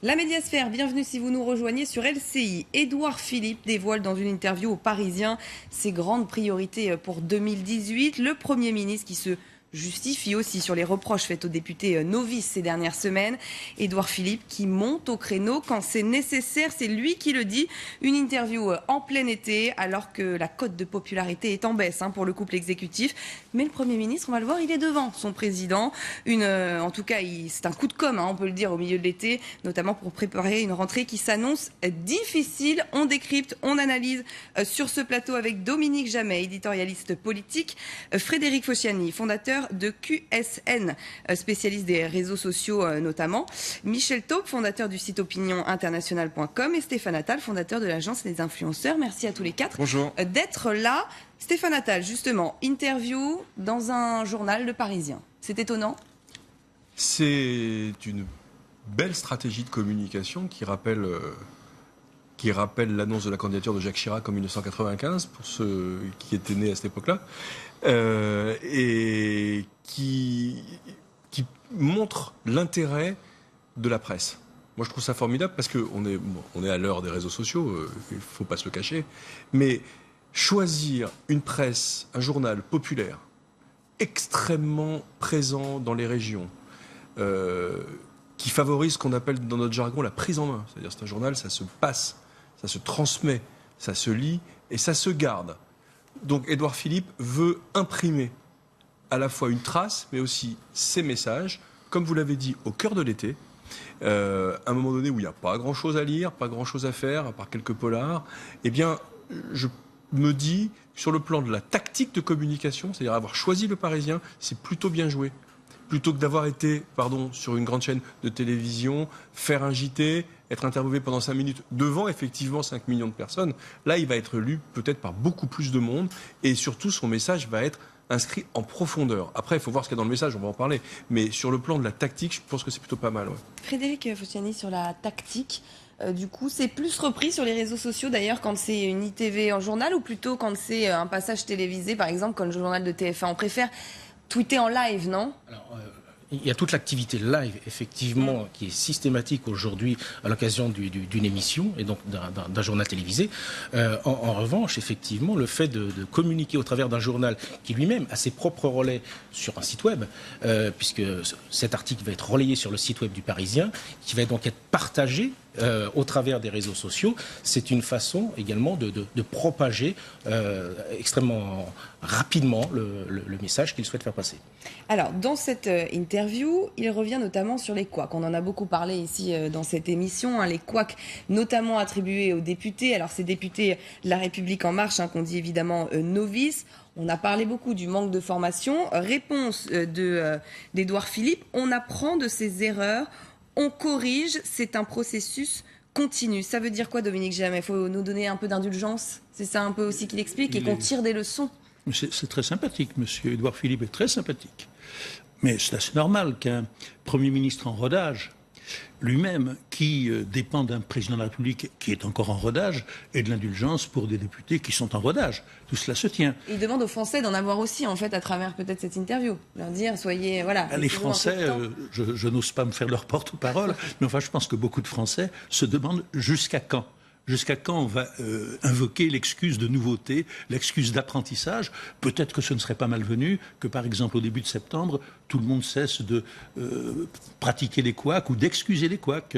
La médiasphère, bienvenue si vous nous rejoignez sur LCI. Édouard Philippe dévoile dans une interview aux Parisiens ses grandes priorités pour 2018. Le Premier ministre qui se justifie aussi sur les reproches faits aux députés novices ces dernières semaines. Édouard Philippe qui monte au créneau quand c'est nécessaire, c'est lui qui le dit. Une interview en plein été alors que la cote de popularité est en baisse pour le couple exécutif. Mais le Premier ministre, on va le voir, il est devant son président. En tout cas, c'est un coup de com', on peut le dire, au milieu de l'été, notamment pour préparer une rentrée qui s'annonce difficile. On décrypte, on analyse sur ce plateau avec Dominique Jamais, éditorialiste politique, Frédéric Fosciani, fondateur de QSN, spécialiste des réseaux sociaux notamment, Michel Taube, fondateur du site opinioninternationale.com et Stéphane Attal, fondateur de l'agence des influenceurs. Merci à tous les quatre d'être là. Stéphane Attal, justement, interview dans un journal Le Parisien. C'est étonnant? C'est une belle stratégie de communication qui rappelle l'annonce de la candidature de Jacques Chirac en 1995, pour ceux qui étaient nés à cette époque-là, et qui montre l'intérêt de la presse. Moi, je trouve ça formidable parce qu'on est à l'heure des réseaux sociaux, il ne faut pas se le cacher, mais choisir une presse, un journal populaire, extrêmement présent dans les régions, qui favorise ce qu'on appelle dans notre jargon la prise en main. C'est-à-dire c'est un journal, ça se passe, ça se transmet, ça se lit et ça se garde. Donc Édouard Philippe veut imprimer à la fois une trace, mais aussi ses messages, comme vous l'avez dit, au cœur de l'été, à un moment donné où il n'y a pas grand-chose à lire, pas grand-chose à faire, à part quelques polars. Eh bien, je me dis, sur le plan de la tactique de communication, c'est-à-dire avoir choisi Le Parisien, c'est plutôt bien joué. Plutôt que d'avoir été, sur une grande chaîne de télévision, faire un JT, être interviewé pendant 5 minutes devant effectivement 5 millions de personnes, là il va être lu peut-être par beaucoup plus de monde et surtout son message va être inscrit en profondeur. Après, il faut voir ce qu'il y a dans le message, on va en parler. Mais sur le plan de la tactique, je pense que c'est plutôt pas mal. Ouais. Frédéric Fosciani, sur la tactique, du coup, c'est plus repris sur les réseaux sociaux d'ailleurs quand c'est une ITV en journal ou plutôt quand c'est un passage télévisé, par exemple, comme le journal de TF1. On préfère tweeter en live, non? Alors, il y a toute l'activité live, effectivement, qui est systématique aujourd'hui à l'occasion d'une émission et donc d'un journal télévisé. En revanche, effectivement, le fait de communiquer au travers d'un journal qui lui-même a ses propres relais sur un site web, puisque cet article va être relayé sur le site web du Parisien, qui va donc être partagé au travers des réseaux sociaux, c'est une façon également de propager extrêmement rapidement le message qu'il souhaite faire passer. Alors, dans cette interview, il revient notamment sur les couacs. On en a beaucoup parlé ici dans cette émission, les couacs notamment attribués aux députés. Alors, ces députés de La République En Marche, qu'on dit évidemment novices. On a parlé beaucoup du manque de formation. Réponse d'Édouard Philippe, on apprend de ses erreurs. On corrige, c'est un processus continu. Ça veut dire quoi, Dominique Jamais? Il faut nous donner un peu d'indulgence. C'est ça un peu aussi qu'il explique et qu'on tire des leçons. C'est très sympathique, monsieur Édouard Philippe est très sympathique. Mais c'est assez normal qu'un Premier ministre en rodage, lui-même, qui dépend d'un président de la République qui est encore en rodage, ait de l'indulgence pour des députés qui sont en rodage. Tout cela se tient. Il demande aux Français d'en avoir aussi, en fait, à travers peut-être cette interview. Leur dire, soyez, voilà. Les Français, je n'ose pas me faire leur porte-parole, mais enfin, je pense que beaucoup de Français se demandent jusqu'à quand. Jusqu'à quand on va invoquer l'excuse de nouveauté, l'excuse d'apprentissage? Peut-être que ce ne serait pas malvenu que, par exemple, au début de septembre, tout le monde cesse de pratiquer les couacs ou d'excuser les couacs.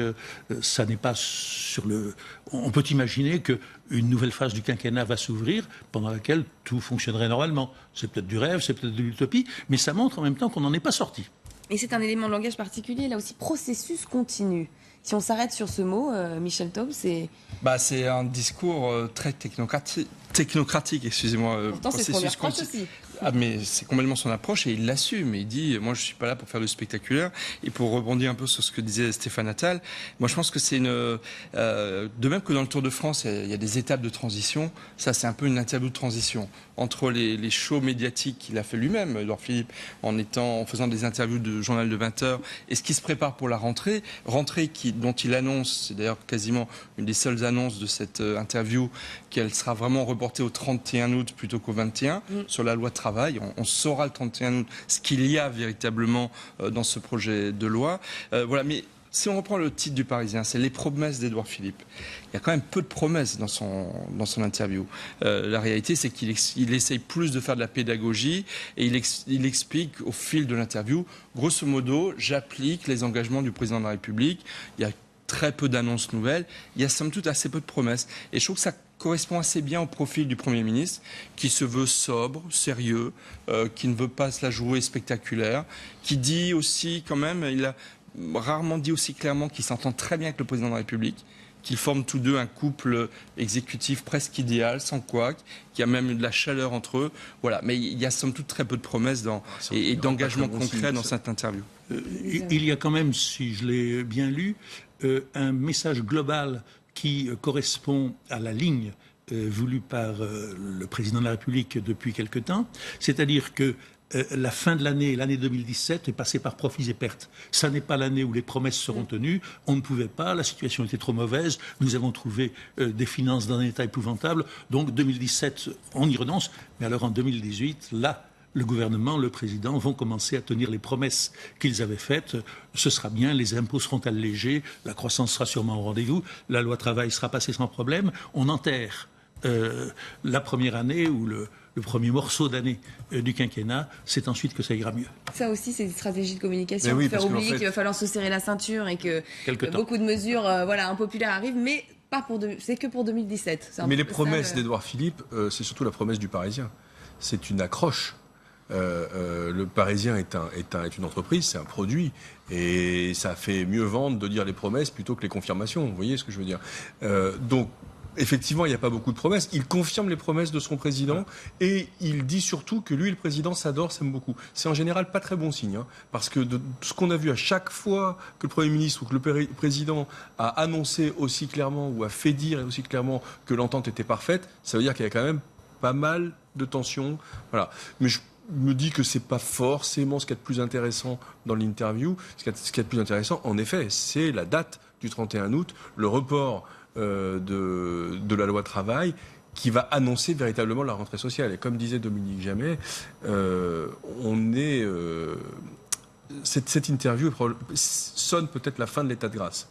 Ça n'est pas sur le... On peut imaginer qu'une nouvelle phase du quinquennat va s'ouvrir pendant laquelle tout fonctionnerait normalement. C'est peut-être du rêve, c'est peut-être de l'utopie, mais ça montre en même temps qu'on n'en est pas sorti. Et c'est un élément de langage particulier, là aussi, processus continu. Si on s'arrête sur ce mot, Michel Taube, c'est... C'est un discours très technocratique, excusez-moi. Pourtant, c'est son approche aussi. Mais c'est complètement son approche et il l'assume. Il dit, moi je suis pas là pour faire du spectaculaire. Et pour rebondir un peu sur ce que disait Stéphane Attal, moi je pense que c'est de même que dans le Tour de France, il y a des étapes de transition. Ça, c'est un peu une interview de transition entre les shows médiatiques qu'il a fait lui-même, Édouard Philippe, en faisant des interviews de journal de 20 heures, et ce qui se prépare pour la rentrée dont il annonce, c'est d'ailleurs quasiment une des seules annonces de cette interview, qu'elle sera vraiment reportée au 31 août plutôt qu'au 21 sur la loi de travail. On saura le 31 août ce qu'il y a véritablement dans ce projet de loi. Voilà, mais si on reprend le titre du Parisien, c'est les promesses d'Édouard Philippe. Il y a quand même peu de promesses dans son interview. La réalité, c'est qu'il essaye plus de faire de la pédagogie et il explique au fil de l'interview, grosso modo, j'applique les engagements du président de la République. Il y a très peu d'annonces nouvelles. Il y a somme toute assez peu de promesses. Et je trouve que ça correspond assez bien au profil du Premier ministre, qui se veut sobre, sérieux, qui ne veut pas se la jouer spectaculaire, qui dit aussi quand même, il a rarement dit aussi clairement qu'il s'entend très bien avec le président de la République, qu'ils forment tous deux un couple exécutif presque idéal, sans couac, qu'il y a même de la chaleur entre eux. Voilà. Mais il y a somme toute très peu de promesses et d'engagements concrets dans cette interview. Il y a quand même, si je l'ai bien lu, un message global qui correspond à la ligne voulue par le président de la République depuis quelque temps, c'est-à-dire que la fin de l'année 2017 est passée par profits et pertes. Ça n'est pas l'année où les promesses seront tenues. On ne pouvait pas, la situation était trop mauvaise. Nous avons trouvé des finances dans un état épouvantable. Donc 2017, on y renonce. Mais alors en 2018, là, le gouvernement, le président vont commencer à tenir les promesses qu'ils avaient faites. Ce sera bien, les impôts seront allégés, la croissance sera sûrement au rendez-vous, la loi travail sera passée sans problème. On enterre la première année ou le premier morceau d'année du quinquennat, c'est ensuite que ça ira mieux. Ça aussi, c'est une stratégie de communication, oui, faire oublier qu'il va falloir se serrer la ceinture et que beaucoup de mesures impopulaires arrivent, mais c'est que pour 2017. Mais les promesses d'Édouard Philippe, c'est surtout la promesse du Parisien. C'est une accroche. Le Parisien est une entreprise, c'est un produit, et ça fait mieux vendre de dire les promesses plutôt que les confirmations. Vous voyez ce que je veux dire ? Donc, effectivement, il n'y a pas beaucoup de promesses. Il confirme les promesses de son président et il dit surtout que lui et le président s'adorent, s'aiment beaucoup. C'est en général pas très bon signe, parce que de ce qu'on a vu à chaque fois que le Premier ministre ou que le président a annoncé aussi clairement ou a fait dire aussi clairement que l'entente était parfaite, ça veut dire qu'il y a quand même pas mal de tensions. Voilà. Mais je me dis que c'est pas forcément ce qu'il y a de plus intéressant dans l'interview. Ce qu'il y a de plus intéressant, en effet, c'est la date du 31 août, le report de la loi travail qui va annoncer véritablement la rentrée sociale. Et comme disait Dominique Jamais, cette interview sonne peut-être la fin de l'état de grâce,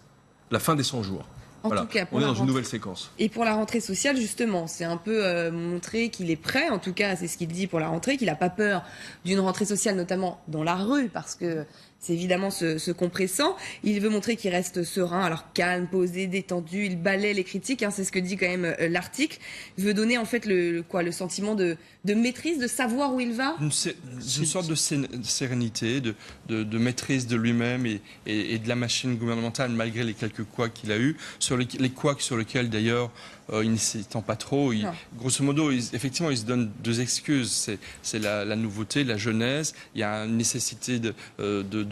la fin des 100 jours. En tout cas, on est dans une nouvelle séquence. Et pour la rentrée sociale, justement, c'est un peu montrer qu'il est prêt, en tout cas, c'est ce qu'il dit pour la rentrée, qu'il n'a pas peur d'une rentrée sociale, notamment dans la rue, parce que c'est évidemment ce qu'on pressent. Il veut montrer qu'il reste serein, alors calme, posé, détendu, il balaie les critiques, c'est ce que dit quand même l'article. Il veut donner en fait le sentiment de maîtrise, de savoir où il va. Une sorte de sérénité, de maîtrise de lui-même et de la machine gouvernementale, malgré les quelques couacs qu'il a eu, sur les couacs sur lesquels d'ailleurs il ne s'étend pas trop. Grosso modo, effectivement, il se donne deux excuses. C'est la nouveauté, la jeunesse. Il y a une nécessité de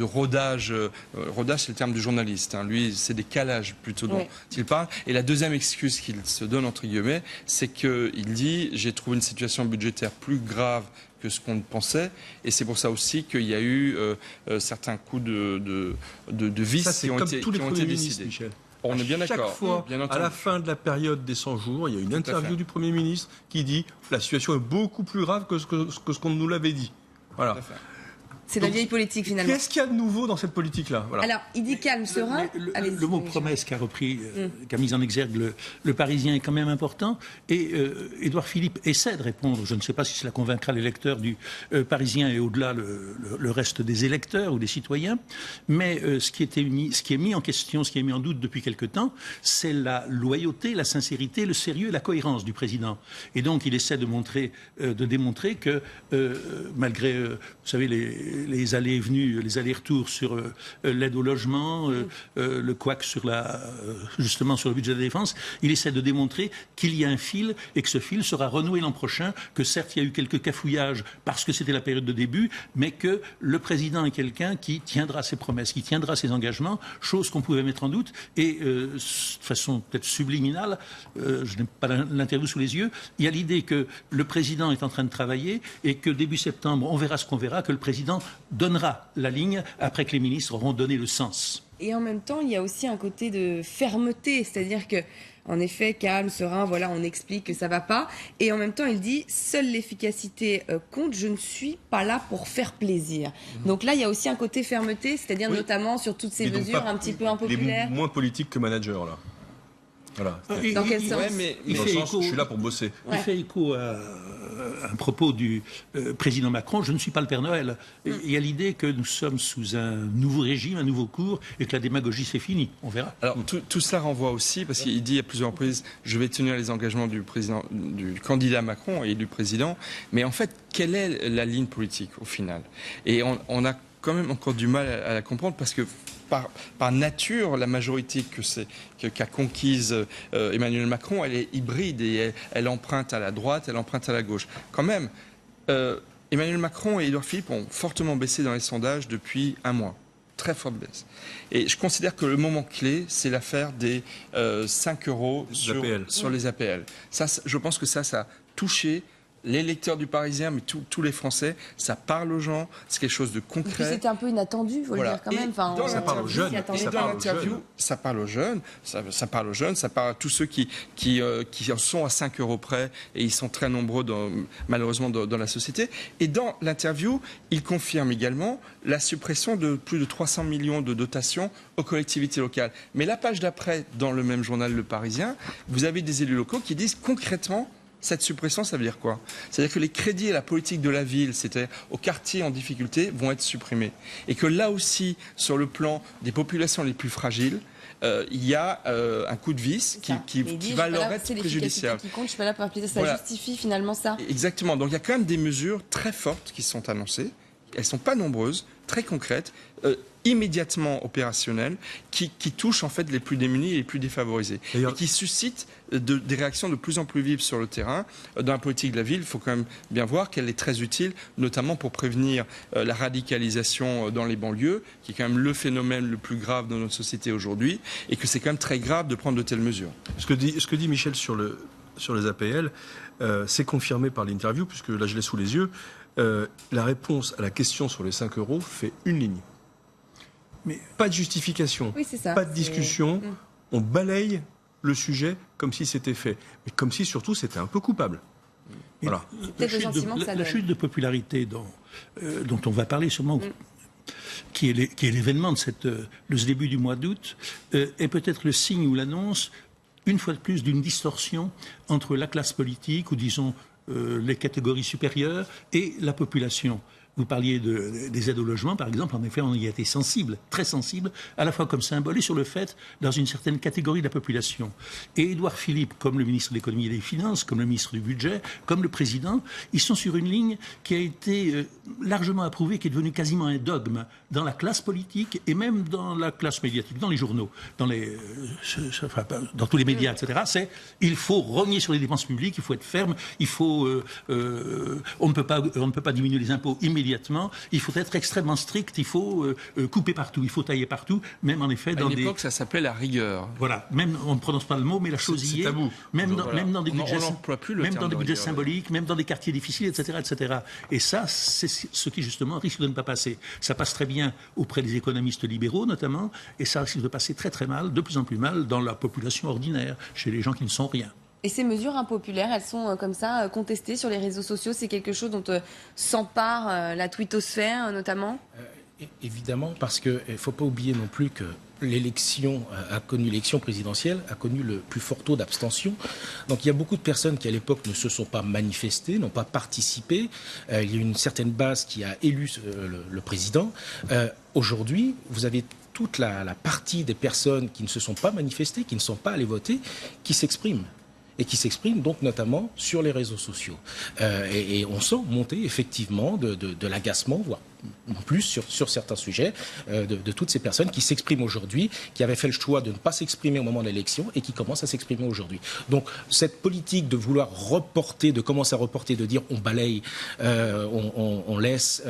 rodage. Rodage, c'est le terme du journaliste. Lui, c'est des calages plutôt dont il parle. Et la deuxième excuse qu'il se donne, entre guillemets, c'est qu'il dit « j'ai trouvé une situation budgétaire plus grave que ce qu'on pensait, et c'est pour ça aussi qu'il y a eu certains coups de vis qui ont été décidés. Michel. On est bien d'accord. Chaque fois, à la fin de la période des 100 jours, il y a une interview du Premier ministre qui dit la situation est beaucoup plus grave que ce qu'on nous l'avait dit. Voilà. C'est la vieille politique finalement. Qu'est-ce qu'il y a de nouveau dans cette politique-là ? Voilà. Alors, il dit calme, serein. Le mot promesse qu'a repris, qu'a mis en exergue le Parisien est quand même important. Et Édouard Philippe essaie de répondre. Je ne sais pas si cela convaincra les lecteurs du Parisien et au-delà le reste des électeurs ou des citoyens. Mais ce qui est mis en question, ce qui est mis en doute depuis quelque temps, c'est la loyauté, la sincérité, le sérieux et la cohérence du président. Et donc, il essaie de démontrer que malgré, vous savez, les allées et venues, les allers-retours sur l'aide au logement, le couac justement sur le budget de la défense, il essaie de démontrer qu'il y a un fil et que ce fil sera renoué l'an prochain, que certes il y a eu quelques cafouillages parce que c'était la période de début, mais que le président est quelqu'un qui tiendra ses promesses, qui tiendra ses engagements, chose qu'on pouvait mettre en doute, et de façon peut-être subliminale, je n'ai pas l'interview sous les yeux, il y a l'idée que le président est en train de travailler et que début septembre, on verra ce qu'on verra, que le président donnera la ligne après que les ministres auront donné le sens. Et en même temps, il y a aussi un côté de fermeté, c'est-à-dire que En effet, calme, serein, voilà, on explique que ça va pas. Et en même temps, il dit, seule l'efficacité compte, je ne suis pas là pour faire plaisir. Donc là, il y a aussi un côté fermeté, c'est-à-dire notamment sur toutes ces mesures un petit peu impopulaires. Il est moins politique que manager, là. Voilà. Dans quel sens? Dans le sens, je suis là pour bosser. Il fait écho à un propos du président Macron, je ne suis pas le Père Noël. Il y a l'idée que nous sommes sous un nouveau régime, un nouveau cours, et que la démagogie c'est fini. On verra. Alors tout cela renvoie aussi, parce qu'il dit à plusieurs reprises, je vais tenir les engagements du candidat Macron et du président. Mais en fait, quelle est la ligne politique au final? Et on a quand même encore du mal à la comprendre, parce que par nature, la majorité qu'a conquise Emmanuel Macron, elle est hybride et elle emprunte à la droite, elle emprunte à la gauche. Quand même, Emmanuel Macron et Édouard Philippe ont fortement baissé dans les sondages depuis un mois. Très forte baisse. Et je considère que le moment clé, c'est l'affaire des 5 euros sur les APL. Ça, je pense que ça a touché les lecteurs du Parisien, mais tous les Français. Ça parle aux gens, c'est quelque chose de concret. C'était un peu inattendu, il faut le dire quand même. Enfin, ça parle aux jeunes. Et dans l'interview, ça parle aux jeunes, ça parle aux jeunes, ça parle à tous ceux qui en sont à 5 euros près, et ils sont très nombreux malheureusement dans la société. Et dans l'interview, il confirme également la suppression de plus de 300 millions de dotations aux collectivités locales. Mais la page d'après, dans le même journal Le Parisien, vous avez des élus locaux qui disent concrètement, cette suppression, ça veut dire quoi? C'est-à-dire que les crédits à la politique de la ville, c'est-à-dire aux quartiers en difficulté, vont être supprimés. Et que là aussi, sur le plan des populations les plus fragiles, il y a un coup de vis qui va leur être préjudiciable. Qui compte, je suis pas là pour appeler ça. Ça justifie finalement ça. Exactement. Donc il y a quand même des mesures très fortes qui sont annoncées. Elles ne sont pas nombreuses, très concrètes, immédiatement opérationnelles, qui touchent en fait les plus démunis et les plus défavorisés. Et qui suscitent des réactions de plus en plus vives sur le terrain. Dans la politique de la ville, il faut quand même bien voir qu'elle est très utile, notamment pour prévenir la radicalisation dans les banlieues, qui est quand même le phénomène le plus grave dans notre société aujourd'hui, et que c'est quand même très grave de prendre de telles mesures. Ce que dit Michel sur les APL, c'est confirmé par l'interview, puisque là je l'ai sous les yeux. La réponse à la question sur les 5 euros fait une ligne. Mais pas de justification, pas de discussion. On balaye le sujet comme si c'était fait. Mais comme si surtout c'était un peu coupable. Voilà. La chute de popularité dont on va parler sûrement, qui est l'événement de ce début du mois d'août, est peut-être le signe ou l'annonce, une fois de plus, d'une distorsion entre la classe politique, ou disons les catégories supérieures, et la population. Vous parliez des aides au logement, par exemple. En effet, on y a été sensible, très sensible, à la fois comme symbole et sur le fait, dans une certaine catégorie de la population. Et Édouard Philippe, comme le ministre de l'économie et des finances, comme le ministre du budget, comme le président, ils sont sur une ligne qui a été largement approuvée, qui est devenue quasiment un dogme dans la classe politique et même dans la classe médiatique, dans les journaux, dans tous les médias, etc. C'est il faut rogner sur les dépenses publiques, il faut être ferme, il faut on ne peut pas diminuer les impôts immédiatement. Il faut être extrêmement strict, il faut couper partout, il faut tailler partout, même en effet dans à l'époque, ça s'appelait la rigueur. Voilà, même on ne prononce pas le mot, mais la chose y est. Tabou. Même dans des budgets, même dans des budgets symboliques, même dans des quartiers difficiles, etc., etc. Et ça, c'est ce qui justement risque de ne pas passer. Ça passe très bien auprès des économistes libéraux notamment, et ça risque de passer très très mal, de plus en plus mal dans la population ordinaire, chez les gens qui ne sont rien. Et ces mesures impopulaires, elles sont comme ça contestées sur les réseaux sociaux. C'est quelque chose dont s'empare la twittosphère notamment. Évidemment, parce qu'il ne faut pas oublier non plus que l'élection présidentielle a connu le plus fort taux d'abstention. Donc il y a beaucoup de personnes qui à l'époque ne se sont pas manifestées, n'ont pas participé. Il y a une certaine base qui a élu le président. Aujourd'hui, vous avez toute la partie des personnes qui ne se sont pas manifestées, qui ne sont pas allées voter, qui s'expriment. Et qui s'expriment donc notamment sur les réseaux sociaux. Et on sent monter effectivement de l'agacement, voire plus sur certains sujets, de toutes ces personnes qui s'expriment aujourd'hui, qui avaient fait le choix de ne pas s'exprimer au moment de l'élection et qui commencent à s'exprimer aujourd'hui. Donc cette politique de vouloir reporter, de commencer à reporter, de dire on balaye, on laisse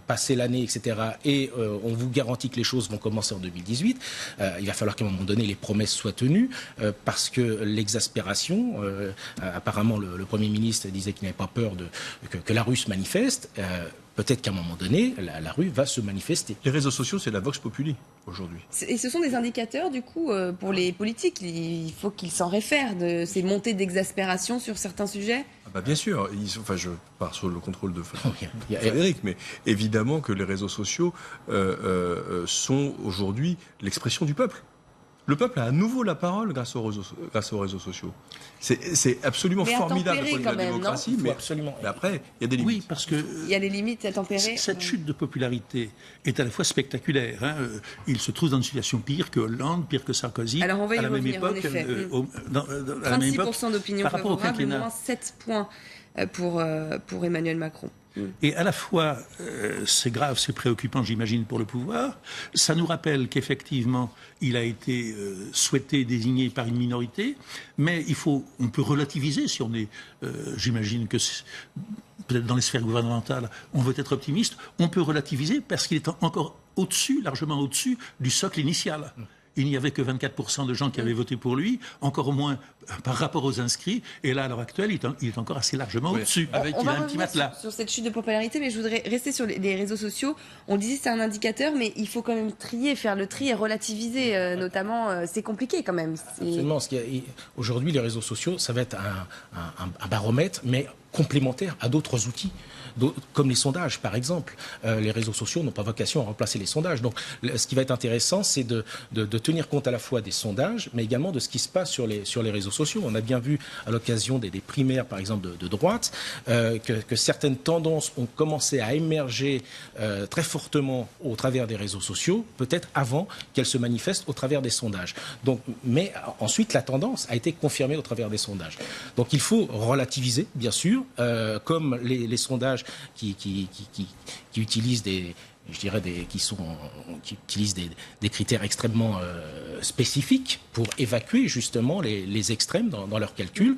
passer l'année, etc. Et on vous garantit que les choses vont commencer en 2018, il va falloir qu'à un moment donné les promesses soient tenues, parce que l'exaspération, apparemment le Premier ministre disait qu'il n'avait pas peur que la rue se manifeste. peut-être qu'à un moment donné, la rue va se manifester. Les réseaux sociaux, c'est la vox populi aujourd'hui. Et ce sont des indicateurs, du coup, pour les politiques. Il faut qu'ils s'en réfèrent de ces montées d'exaspération sur certains sujets. Ah bah bien sûr, je pars sur le contrôle de Il y a- Frédéric, mais évidemment que les réseaux sociaux sont aujourd'hui l'expression du peuple. Le peuple a à nouveau la parole grâce aux réseaux sociaux. C'est absolument Mais formidable intempéré pour quand la même, non ? démocratie, mais Absolument. après, il y a des limites. Oui, parce que Il y a des limites à tempérer. cette chute de popularité est à la fois spectaculaire. Il se trouve dans une situation pire que Hollande, pire que Sarkozy. Alors on va y à la même revenir, en époque, effet. à la même époque, 36% d'opinion par rapport au favorable, quinquennat. moins 7 points pour Emmanuel Macron. Et à la fois, c'est grave, c'est préoccupant, j'imagine, pour le pouvoir. Ça nous rappelle qu'effectivement, il a été souhaité, désigné par une minorité. Mais on peut relativiser si on est, j'imagine que peut-être dans les sphères gouvernementales, on veut être optimiste. On peut relativiser parce qu'il est encore au-dessus, largement au-dessus du socle initial. Il n'y avait que 24% de gens qui avaient voté pour lui, encore moins par rapport aux inscrits. Et là, à l'heure actuelle, il est encore assez largement au-dessus. On Il va a un petit revenir matelas. sur cette chute de popularité, mais je voudrais rester sur les réseaux sociaux. On disait que c'est un indicateur, mais il faut quand même trier, faire le tri et relativiser, notamment. C'est compliqué quand même. Absolument. Aujourd'hui, les réseaux sociaux, ça va être un baromètre, mais complémentaire à d'autres outils, comme les sondages, par exemple. Les réseaux sociaux n'ont pas vocation à remplacer les sondages. Donc, ce qui va être intéressant, c'est de tenir compte à la fois des sondages, mais également de ce qui se passe sur les réseaux sociaux. On a bien vu, à l'occasion des primaires, par exemple, de droite, que certaines tendances ont commencé à émerger très fortement au travers des réseaux sociaux, peut-être avant qu'elles se manifestent au travers des sondages. Donc, mais ensuite, la tendance a été confirmée au travers des sondages. Donc, il faut relativiser, bien sûr, comme les sondages qui utilisent qui utilisent des critères extrêmement spécifiques pour évacuer justement les extrêmes dans leurs calculs.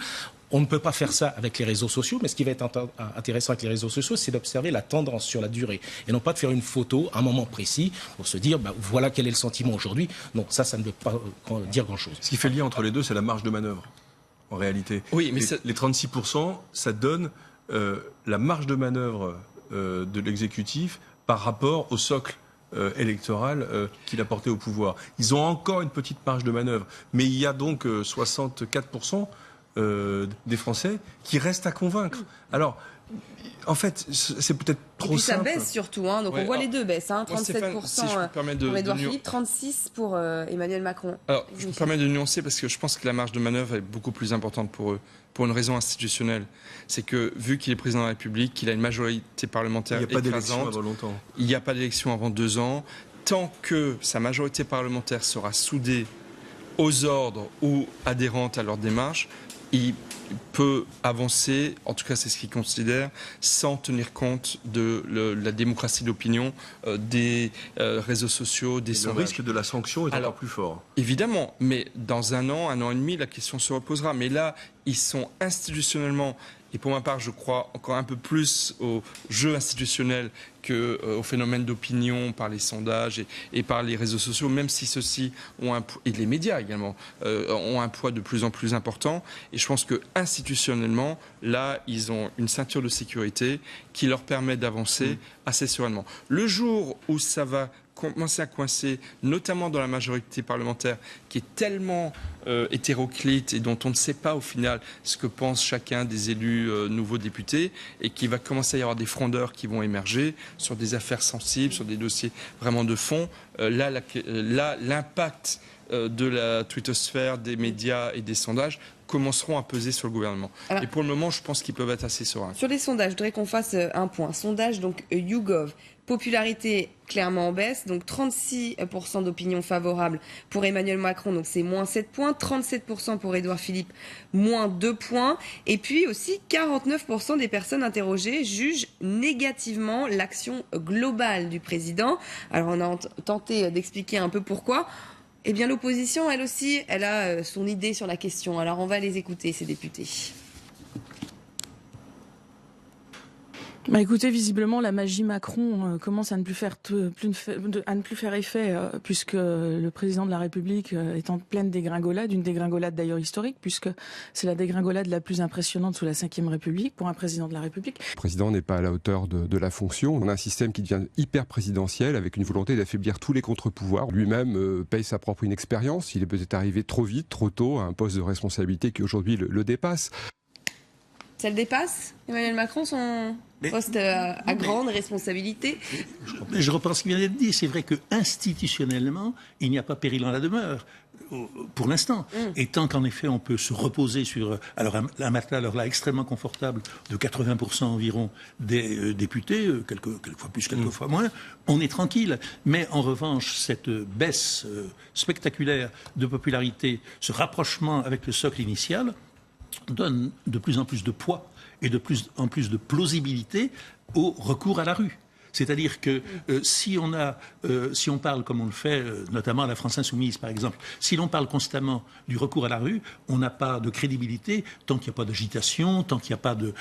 On ne peut pas faire ça avec les réseaux sociaux, mais ce qui va être intéressant avec les réseaux sociaux, c'est d'observer la tendance sur la durée. Et non pas de faire une photo à un moment précis pour se dire, voilà quel est le sentiment aujourd'hui. Non, ça ne veut pas dire grand-chose. Ce qui fait le lien entre les deux, c'est la marge de manœuvre, en réalité. Oui, mais les 36%, ça donne la marge de manœuvre de l'exécutif par rapport au socle électoral qu'il a porté au pouvoir. Ils ont encore une petite marge de manœuvre, mais il y a donc 64% des Français qui restent à convaincre. Alors, en fait, c'est peut-être trop simple. Et puis ça baisse surtout, donc Ouais, on voit les deux baissent. 37% Stéphane, si je me permets pour Édouard Philippe, 36% pour Emmanuel Macron. Alors, je me permets de nuancer parce que je pense que la marge de manœuvre est beaucoup plus importante pour eux, pour une raison institutionnelle. C'est que, vu qu'il est président de la République, qu'il a une majorité parlementaire il n'y a pas d'élection écrasante, avant longtemps. il n'y a pas d'élection avant 2 ans, tant que sa majorité parlementaire sera soudée aux ordres ou adhérente à leur démarche, il peut avancer, en tout cas c'est ce qu'il considère, sans tenir compte de la démocratie d'opinion, des réseaux sociaux, des sondages. Le risque de la sanction est Alors, encore plus fort. Évidemment, mais dans 1 an, 1 an et demi, la question se reposera. Mais là, ils sont institutionnellement, et pour ma part, je crois encore un peu plus au jeu institutionnel qu'au phénomène d'opinion par les sondages et par les réseaux sociaux, même si ceux-ci ont et les médias également, ont un poids de plus en plus important. Et je pense que institutionnellement, là, ils ont une ceinture de sécurité qui leur permet d'avancer assez sereinement. Le jour où ça va commencer à coincer, notamment dans la majorité parlementaire, qui est tellement hétéroclite et dont on ne sait pas au final ce que pense chacun des élus nouveaux députés, et qui va commencer à y avoir des frondeurs qui vont émerger sur des affaires sensibles, sur des dossiers vraiment de fond. Là, l'impact de la twittosphère, des médias et des sondages commenceront à peser sur le gouvernement. Alors, et pour le moment, je pense qu'ils peuvent être assez sereins. Sur les sondages, je voudrais qu'on fasse un point. Sondage, donc YouGov. Popularité clairement en baisse, donc 36% d'opinion favorable pour Emmanuel Macron, donc c'est moins 7 points, 37% pour Édouard Philippe, moins 2 points, et puis aussi 49% des personnes interrogées jugent négativement l'action globale du président. Alors on a tenté d'expliquer un peu pourquoi. Eh bien l'opposition, elle aussi, elle a son idée sur la question. Alors on va les écouter, ces députés. Écoutez, visiblement, la magie Macron commence à ne plus faire effet, puisque le président de la République est en pleine dégringolade, une dégringolade d'ailleurs historique, puisque c'est la dégringolade la plus impressionnante sous la Ve République pour un président de la République. Le président n'est pas à la hauteur de la fonction. On a un système qui devient hyper présidentiel, avec une volonté d'affaiblir tous les contre-pouvoirs. Lui-même paye sa propre inexpérience. Il est peut-être arrivé trop vite, trop tôt, à un poste de responsabilité qui aujourd'hui le dépasse. Ça le dépasse, Emmanuel Macron, son poste à grande responsabilité? Je reprends ce qui vient d'être dit. C'est vrai que institutionnellement, il n'y a pas péril en la demeure, pour l'instant. Et tant qu'en effet, on peut se reposer sur un matelas, alors là, extrêmement confortable, de 80% environ des députés, quelquefois plus, quelquefois moins, on est tranquille. Mais en revanche, cette baisse spectaculaire de popularité, ce rapprochement avec le socle initial, donne de plus en plus de poids et de plus en plus de plausibilité au recours à la rue. C'est-à-dire que si on parle comme on le fait, notamment à la France Insoumise par exemple, si l'on parle constamment du recours à la rue, on n'a pas de crédibilité tant qu'il n'y a pas d'agitation, tant qu'il n'y a pas de,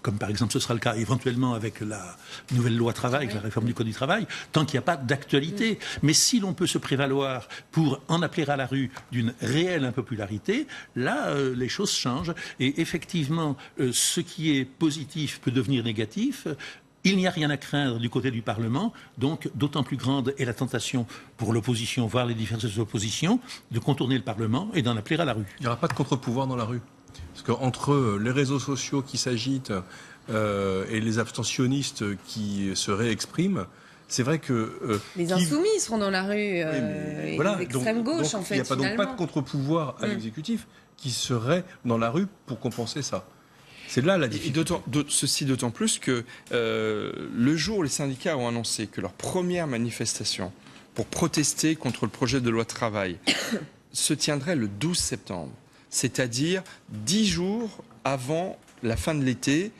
comme par exemple ce sera le cas éventuellement avec la nouvelle loi travail, avec la réforme du Code du travail, tant qu'il n'y a pas d'actualité. Mais si l'on peut se prévaloir pour en appeler à la rue d'une réelle impopularité, là les choses changent. Et effectivement, ce qui est positif peut devenir négatif. Il n'y a rien à craindre du côté du Parlement, donc d'autant plus grande est la tentation pour l'opposition, voire les diverses oppositions, de contourner le Parlement et d'en appeler à la rue. Il n'y aura pas de contre-pouvoir dans la rue. Parce qu'entre les réseaux sociaux qui s'agitent et les abstentionnistes qui se réexpriment, c'est vrai que... les insoumis seront dans la rue, et voilà, les extrêmes gauches, donc, en fait, il n'y a finalement. donc pas de contre-pouvoir à l'exécutif qui serait dans la rue pour compenser ça. C'est là la difficulté. Ceci d'autant plus que le jour où les syndicats ont annoncé que leur première manifestation pour protester contre le projet de loi travail se tiendrait le 12 septembre, c'est-à-dire 10 jours avant la fin de l'été,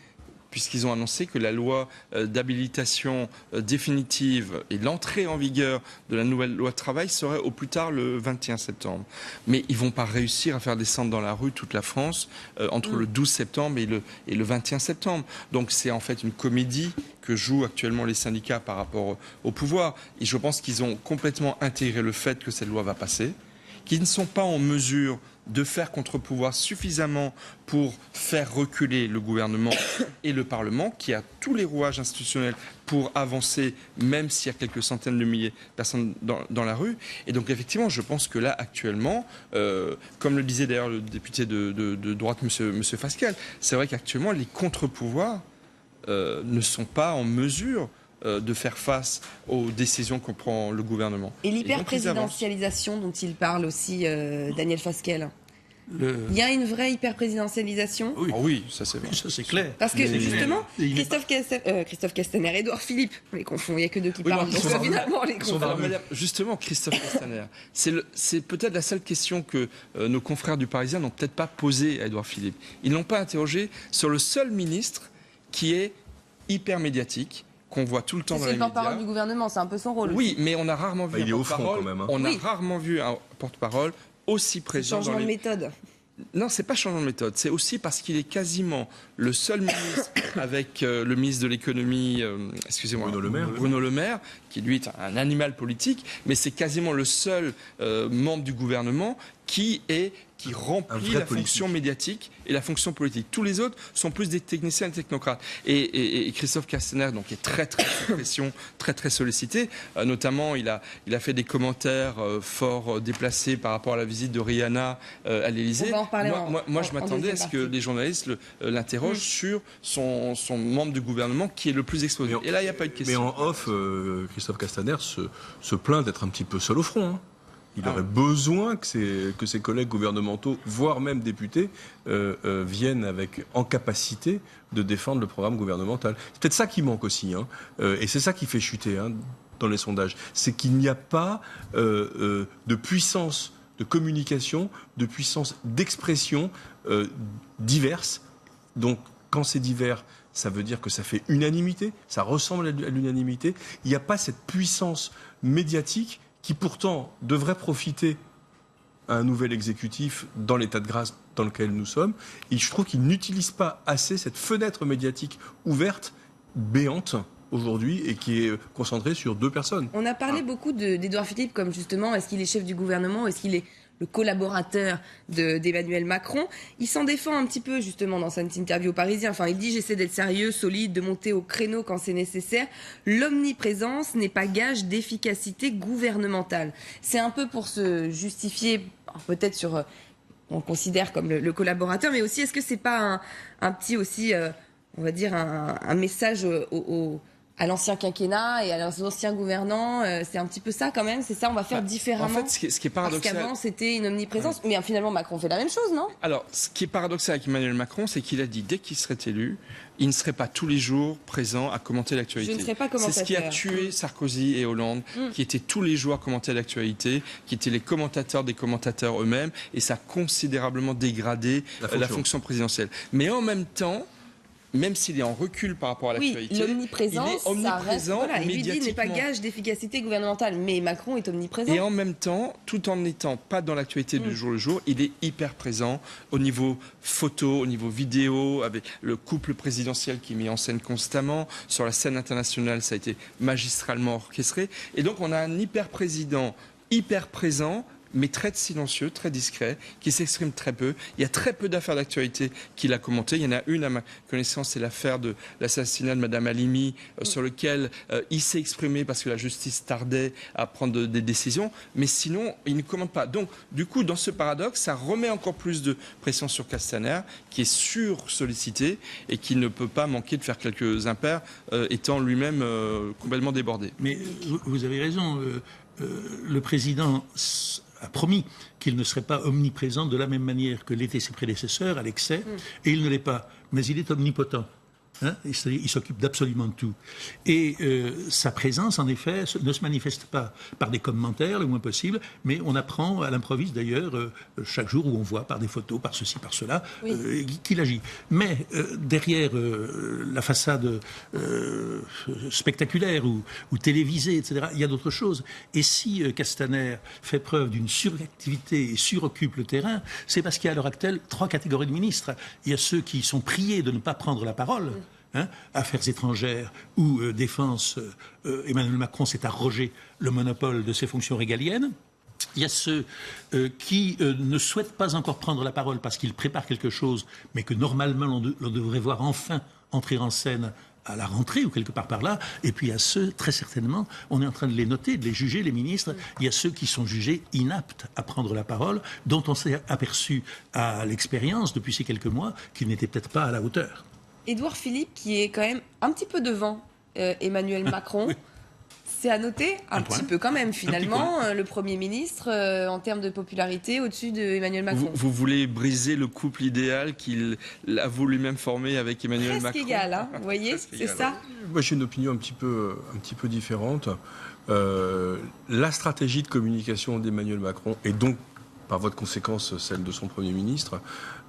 puisqu'ils ont annoncé que la loi d'habilitation définitive et l'entrée en vigueur de la nouvelle loi de travail serait au plus tard le 21 septembre. Mais ils ne vont pas réussir à faire descendre dans la rue toute la France entre le 12 septembre et le 21 septembre. Donc c'est en fait une comédie que jouent actuellement les syndicats par rapport au pouvoir. Et je pense qu'ils ont complètement intégré le fait que cette loi va passer, qu'ils ne sont pas en mesure de faire contre-pouvoir suffisamment pour faire reculer le gouvernement et le Parlement, qui a tous les rouages institutionnels pour avancer, même s'il y a quelques centaines de milliers de personnes dans la rue. Et donc, effectivement, je pense que là, actuellement, comme le disait d'ailleurs le député de droite, monsieur Fasquelle, c'est vrai qu'actuellement, les contre-pouvoirs ne sont pas en mesure de faire face aux décisions que prend le gouvernement. Et l'hyper-présidentialisation dont il parle aussi, Daniel Fasquelle. Il y a une vraie hyper-présidentialisation. Oui, oui, ça c'est vrai. Ça c'est clair. Parce que justement, Christophe Castaner, Édouard Philippe, on les confond, il n'y a que deux qui parlent. Donc évidemment, on les confond. Justement, Christophe Castaner, c'est peut-être la seule question que nos confrères du Parisien n'ont peut-être pas posée à Édouard Philippe. Ils n'ont pas interrogé sur le seul ministre qui est hyper médiatique, qu'on voit tout le temps dans les médias. C'est le porte-parole du gouvernement, c'est un peu son rôle. Oui, mais on a rarement vu il est au front quand même. On a rarement vu un porte-parole aussi présent. Changement de méthode. Non, c'est pas changement de méthode. C'est aussi parce qu'il est quasiment le seul ministre avec le ministre de l'économie, excusez-moi, Bruno Le Maire, qui lui est un animal politique, mais c'est quasiment le seul membre du gouvernement qui remplit la fonction médiatique et la fonction politique. Tous les autres sont plus des techniciens et des technocrates. Et Christophe Castaner, donc, est très sous pression, très sollicité. Notamment, il a fait des commentaires fort déplacés par rapport à la visite de Rihanna à l'Élysée. Moi, je m'attendais à ce que les journalistes l'interrogent sur son membre du gouvernement qui est le plus exposé. Et là, il n'y a pas eu de question. Mais en off, Christophe Castaner se plaint d'être un petit peu seul au front. Hein. Il aurait besoin que ses collègues gouvernementaux, voire même députés, viennent en capacité de défendre le programme gouvernemental. C'est peut-être ça qui manque aussi, hein. Et c'est ça qui fait chuter dans les sondages. C'est qu'il n'y a pas de puissance de communication, de puissance d'expression diverses. Donc, quand c'est divers, ça veut dire que ça fait unanimité, ça ressemble à l'unanimité. Il n'y a pas cette puissance médiatique qui pourtant devrait profiter à un nouvel exécutif dans l'état de grâce dans lequel nous sommes. Et je trouve qu'il n'utilise pas assez cette fenêtre médiatique ouverte béante aujourd'hui et qui est concentrée sur 2 personnes. On a parlé beaucoup d'Édouard Philippe comme justement, est-ce qu'il est chef du gouvernement, est-ce qu'il est le collaborateur d'Emmanuel Macron. Il s'en défend un petit peu justement dans cette interview au Parisien. Enfin, il dit « J'essaie d'être sérieux, solide, de monter au créneau quand c'est nécessaire. L'omniprésence n'est pas gage d'efficacité gouvernementale. » C'est un peu pour se justifier, peut-être sur... on le considère comme le collaborateur, mais aussi, est-ce que c'est pas un petit aussi, on va dire, un message à l'ancien quinquennat et à leurs anciens gouvernants, c'est un petit peu ça quand même, c'est ça, on va faire différemment. En fait, ce qui est paradoxal... Parce qu'avant, c'était une omniprésence, mais finalement, Macron fait la même chose, non? Alors, ce qui est paradoxal avec Emmanuel Macron, c'est qu'il a dit, dès qu'il serait élu, il ne serait pas tous les jours présent à commenter l'actualité. Je ne serais pas commentateur. C'est ce qui a tué Sarkozy et Hollande, qui étaient tous les jours à commenter l'actualité, qui étaient les commentateurs des commentateurs eux-mêmes, et ça a considérablement dégradé la fonction présidentielle. Mais en même temps, même s'il est en recul par rapport à l'actualité, l'omniprésence, il est omniprésent il lui dit médiatiquement. n'est pas gage d'efficacité gouvernementale, mais Macron est omniprésent. Et en même temps, tout en n'étant pas dans l'actualité du jour le jour, il est hyper présent au niveau photo, au niveau vidéo, avec le couple présidentiel qui est mis en scène constamment. Sur la scène internationale, ça a été magistralement orchestré. Et donc, on a un hyper-président hyper présent, mais très silencieux, très discret, qui s'exprime très peu. Il y a très peu d'affaires d'actualité qu'il a commentées. Il y en a une, à ma connaissance, c'est l'affaire de l'assassinat de Madame Halimi, sur lequel il s'est exprimé parce que la justice tardait à prendre des décisions. Mais sinon, il ne commente pas. Donc, du coup, dans ce paradoxe, ça remet encore plus de pression sur Castaner, qui est sursollicité et qui ne peut pas manquer de faire quelques impairs, étant lui-même complètement débordé. Mais vous avez raison. Le président a promis qu'il ne serait pas omniprésent de la même manière que l'étaient ses prédécesseurs à l'excès, et il ne l'est pas. Mais il est omnipotent. Hein, il s'occupe d'absolument tout. Et sa présence, en effet, ne se manifeste pas par des commentaires, le moins possible, mais on apprend à l'improviste, d'ailleurs, chaque jour où on voit par des photos, par ceci, par cela, qu'il agit. Mais derrière la façade spectaculaire ou télévisée, etc., il y a d'autres choses. Et si Castaner fait preuve d'une suractivité et suroccupe le terrain, c'est parce qu'il y a à l'heure actuelle 3 catégories de ministres. Il y a ceux qui sont priés de ne pas prendre la parole, affaires étrangères ou défense, Emmanuel Macron s'est arrogé le monopole de ses fonctions régaliennes. Il y a ceux qui ne souhaitent pas encore prendre la parole parce qu'ils préparent quelque chose, mais que normalement l'on devrait voir enfin entrer en scène à la rentrée ou quelque part par là. Et puis il y a ceux, très certainement, on est en train de les noter, de les juger, les ministres, il y a ceux qui sont jugés inaptes à prendre la parole, dont on s'est aperçu à l'expérience depuis ces quelques mois qu'ils n'étaient peut-être pas à la hauteur. Édouard Philippe, qui est quand même un petit peu devant Emmanuel Macron, c'est à noter un petit peu quand même, finalement, le Premier ministre, en termes de popularité, au-dessus d'Emmanuel Macron. Vous voulez briser le couple idéal qu'il a voulu lui-même former avec Emmanuel Macron. Presque égal, hein, vous voyez, c'est ça. Moi, j'ai une opinion un petit peu différente. La stratégie de communication d'Emmanuel Macron, et donc, par voie de conséquence, celle de son Premier ministre,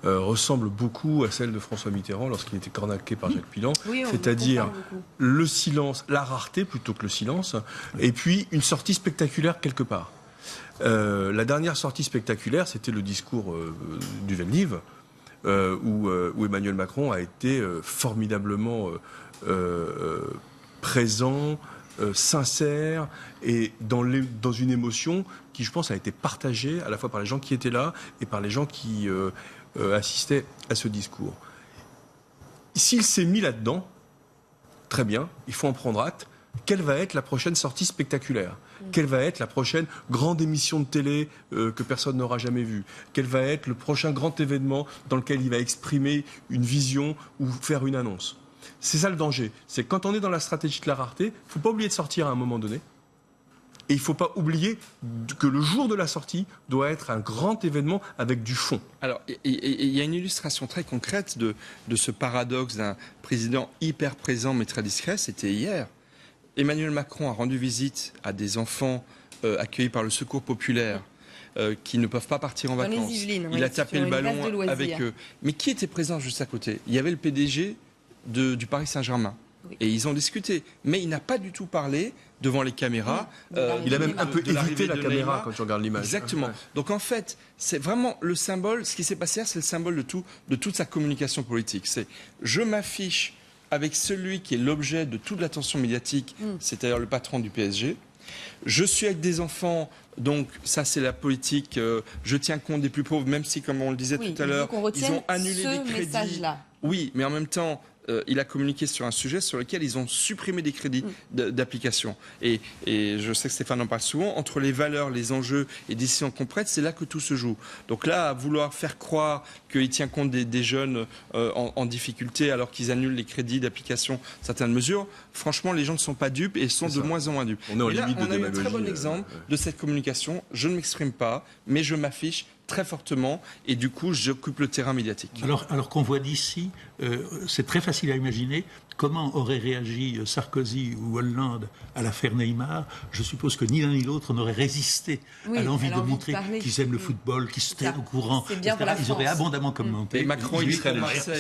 ressemble beaucoup à celle de François Mitterrand lorsqu'il était cornaqué par Jacques Pilan, c'est-à-dire le silence, la rareté plutôt que le silence, et puis une sortie spectaculaire quelque part. La dernière sortie spectaculaire, c'était le discours du Veldiv, où Emmanuel Macron a été formidablement présent, sincère et dans une émotion qui, je pense, a été partagée à la fois par les gens qui étaient là et par les gens qui assistaient à ce discours. S'il s'est mis là-dedans, très bien, il faut en prendre acte. Quelle va être la prochaine sortie spectaculaire ? Quelle va être la prochaine grande émission de télé que personne n'aura jamais vue ? Quel va être le prochain grand événement dans lequel il va exprimer une vision ou faire une annonce ? C'est ça le danger. C'est quand on est dans la stratégie de la rareté, il ne faut pas oublier de sortir à un moment donné. Et il ne faut pas oublier que le jour de la sortie doit être un grand événement avec du fond. Alors, il y a une illustration très concrète de ce paradoxe d'un président hyper présent mais très discret. C'était hier. Emmanuel Macron a rendu visite à des enfants accueillis par le Secours populaire qui ne peuvent pas partir en vacances. Il a tapé le ballon avec eux. Mais qui était présent juste à côté ? Il y avait le PDG du Paris Saint-Germain. Oui. Et ils ont discuté. Mais il n'a pas du tout parlé devant les caméras. Il a même un peu évité la caméra Neymar. Quand tu regardes l'image. Exactement. Ouais. Donc en fait, c'est vraiment le symbole, ce qui s'est passé hier, c'est le symbole de toute sa communication politique. C'est je m'affiche avec celui qui est l'objet de toute l'attention médiatique, c'est-à-dire le patron du PSG. Je suis avec des enfants, donc ça c'est la politique, je tiens compte des plus pauvres, même si, comme on le disait tout à l'heure, ils ont annulé des crédits. Message-là. Oui, mais en même temps, il a communiqué sur un sujet sur lequel ils ont supprimé des crédits d'application. Et je sais que Stéphane en parle souvent, entre les valeurs, les enjeux et les décisions qu'on prête, c'est là que tout se joue. Donc là, à vouloir faire croire qu'il tient compte des jeunes en difficulté alors qu'ils annulent les crédits d'application, certaines mesures, franchement, les gens ne sont pas dupes et sont de moins en moins dupes. On est en et là, limite de on a eu un très démagogie, bon exemple de cette communication. Je ne m'exprime pas, mais je m'affiche très fortement et du coup j'occupe le terrain médiatique. Alors qu'on voit d'ici, c'est très facile à imaginer comment auraient réagi Sarkozy ou Hollande à l'affaire Neymar. Je suppose que ni l'un ni l'autre n'auraient résisté à l'envie de montrer qu'ils aiment le football, qu'ils se tiennent au courant, etc. Ils auraient abondamment commenté. Et Macron, il serait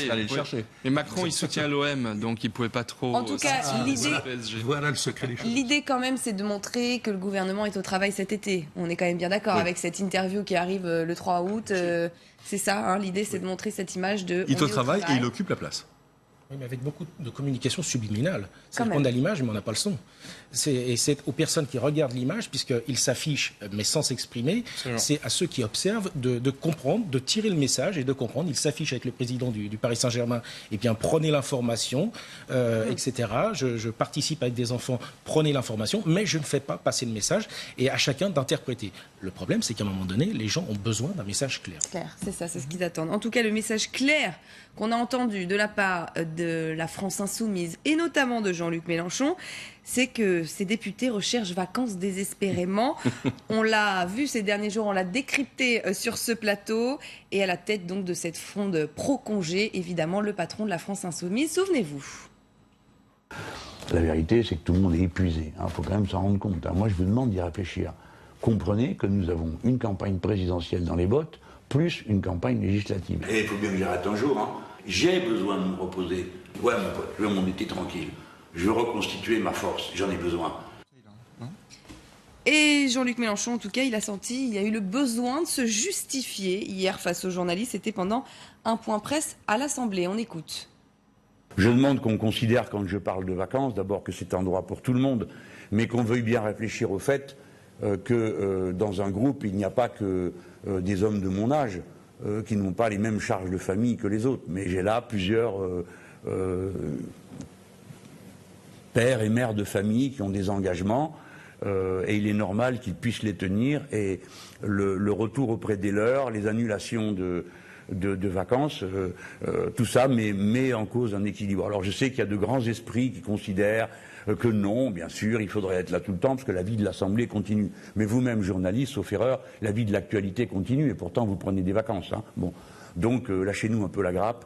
allé le chercher. Mais Macron, il soutient l'OM, donc il ne pouvait pas trop... En tout cas, voilà le secret des choses. L'idée quand même, c'est de montrer que le gouvernement est au travail cet été. On est quand même bien d'accord avec cette interview qui arrive le 3 août. C'est ça, l'idée, c'est de montrer cette image de... Il est au travail et il occupe la place. Oui, mais avec beaucoup de communication subliminale. C'est qu'on a l'image, mais on n'a pas le son. Et c'est aux personnes qui regardent l'image, puisqu'il s'affiche, mais sans s'exprimer, c'est à ceux qui observent de comprendre, de tirer le message et de comprendre. Il s'affiche avec le président du Paris Saint-Germain, et bien prenez l'information, etc. Je participe avec des enfants, prenez l'information, mais je ne fais pas passer le message, et à chacun d'interpréter. Le problème, c'est qu'à un moment donné, les gens ont besoin d'un message clair. C'est ça, c'est ce qu'ils attendent. En tout cas, le message clair qu'on a entendu de la part de la France Insoumise, et notamment de Jean-Luc Mélenchon, c'est que ces députés recherchent vacances désespérément. On l'a vu ces derniers jours, on l'a décrypté sur ce plateau. Et à la tête donc de cette fronde pro-congé, évidemment, le patron de la France Insoumise. Souvenez-vous. La vérité, c'est que tout le monde est épuisé. Il faut quand même s'en rendre compte. Moi, je vous demande d'y réfléchir. Comprenez que nous avons une campagne présidentielle dans les bottes, plus une campagne législative. Et il faut bien que j'arrête un jour. J'ai besoin de me reposer. Ouais, mon pote, je veux mon été tranquille. Je veux reconstituer ma force, j'en ai besoin. Et Jean-Luc Mélenchon, en tout cas, il a eu le besoin de se justifier hier face aux journalistes. C'était pendant un point presse à l'Assemblée. On écoute. Je demande qu'on considère, quand je parle de vacances, d'abord que c'est un droit pour tout le monde, mais qu'on veuille bien réfléchir au fait que dans un groupe, il n'y a pas que des hommes de mon âge qui n'ont pas les mêmes charges de famille que les autres. Mais j'ai là plusieurs pères et mères de famille qui ont des engagements et il est normal qu'ils puissent les tenir. Et le retour auprès des leurs, les annulations de vacances, tout ça met en cause un équilibre. Alors je sais qu'il y a de grands esprits qui considèrent que non, bien sûr, il faudrait être là tout le temps parce que la vie de l'Assemblée continue. Mais vous-même, journaliste, sauf erreur, la vie de l'actualité continue et pourtant vous prenez des vacances. Bon. Donc lâchez-nous un peu la grappe.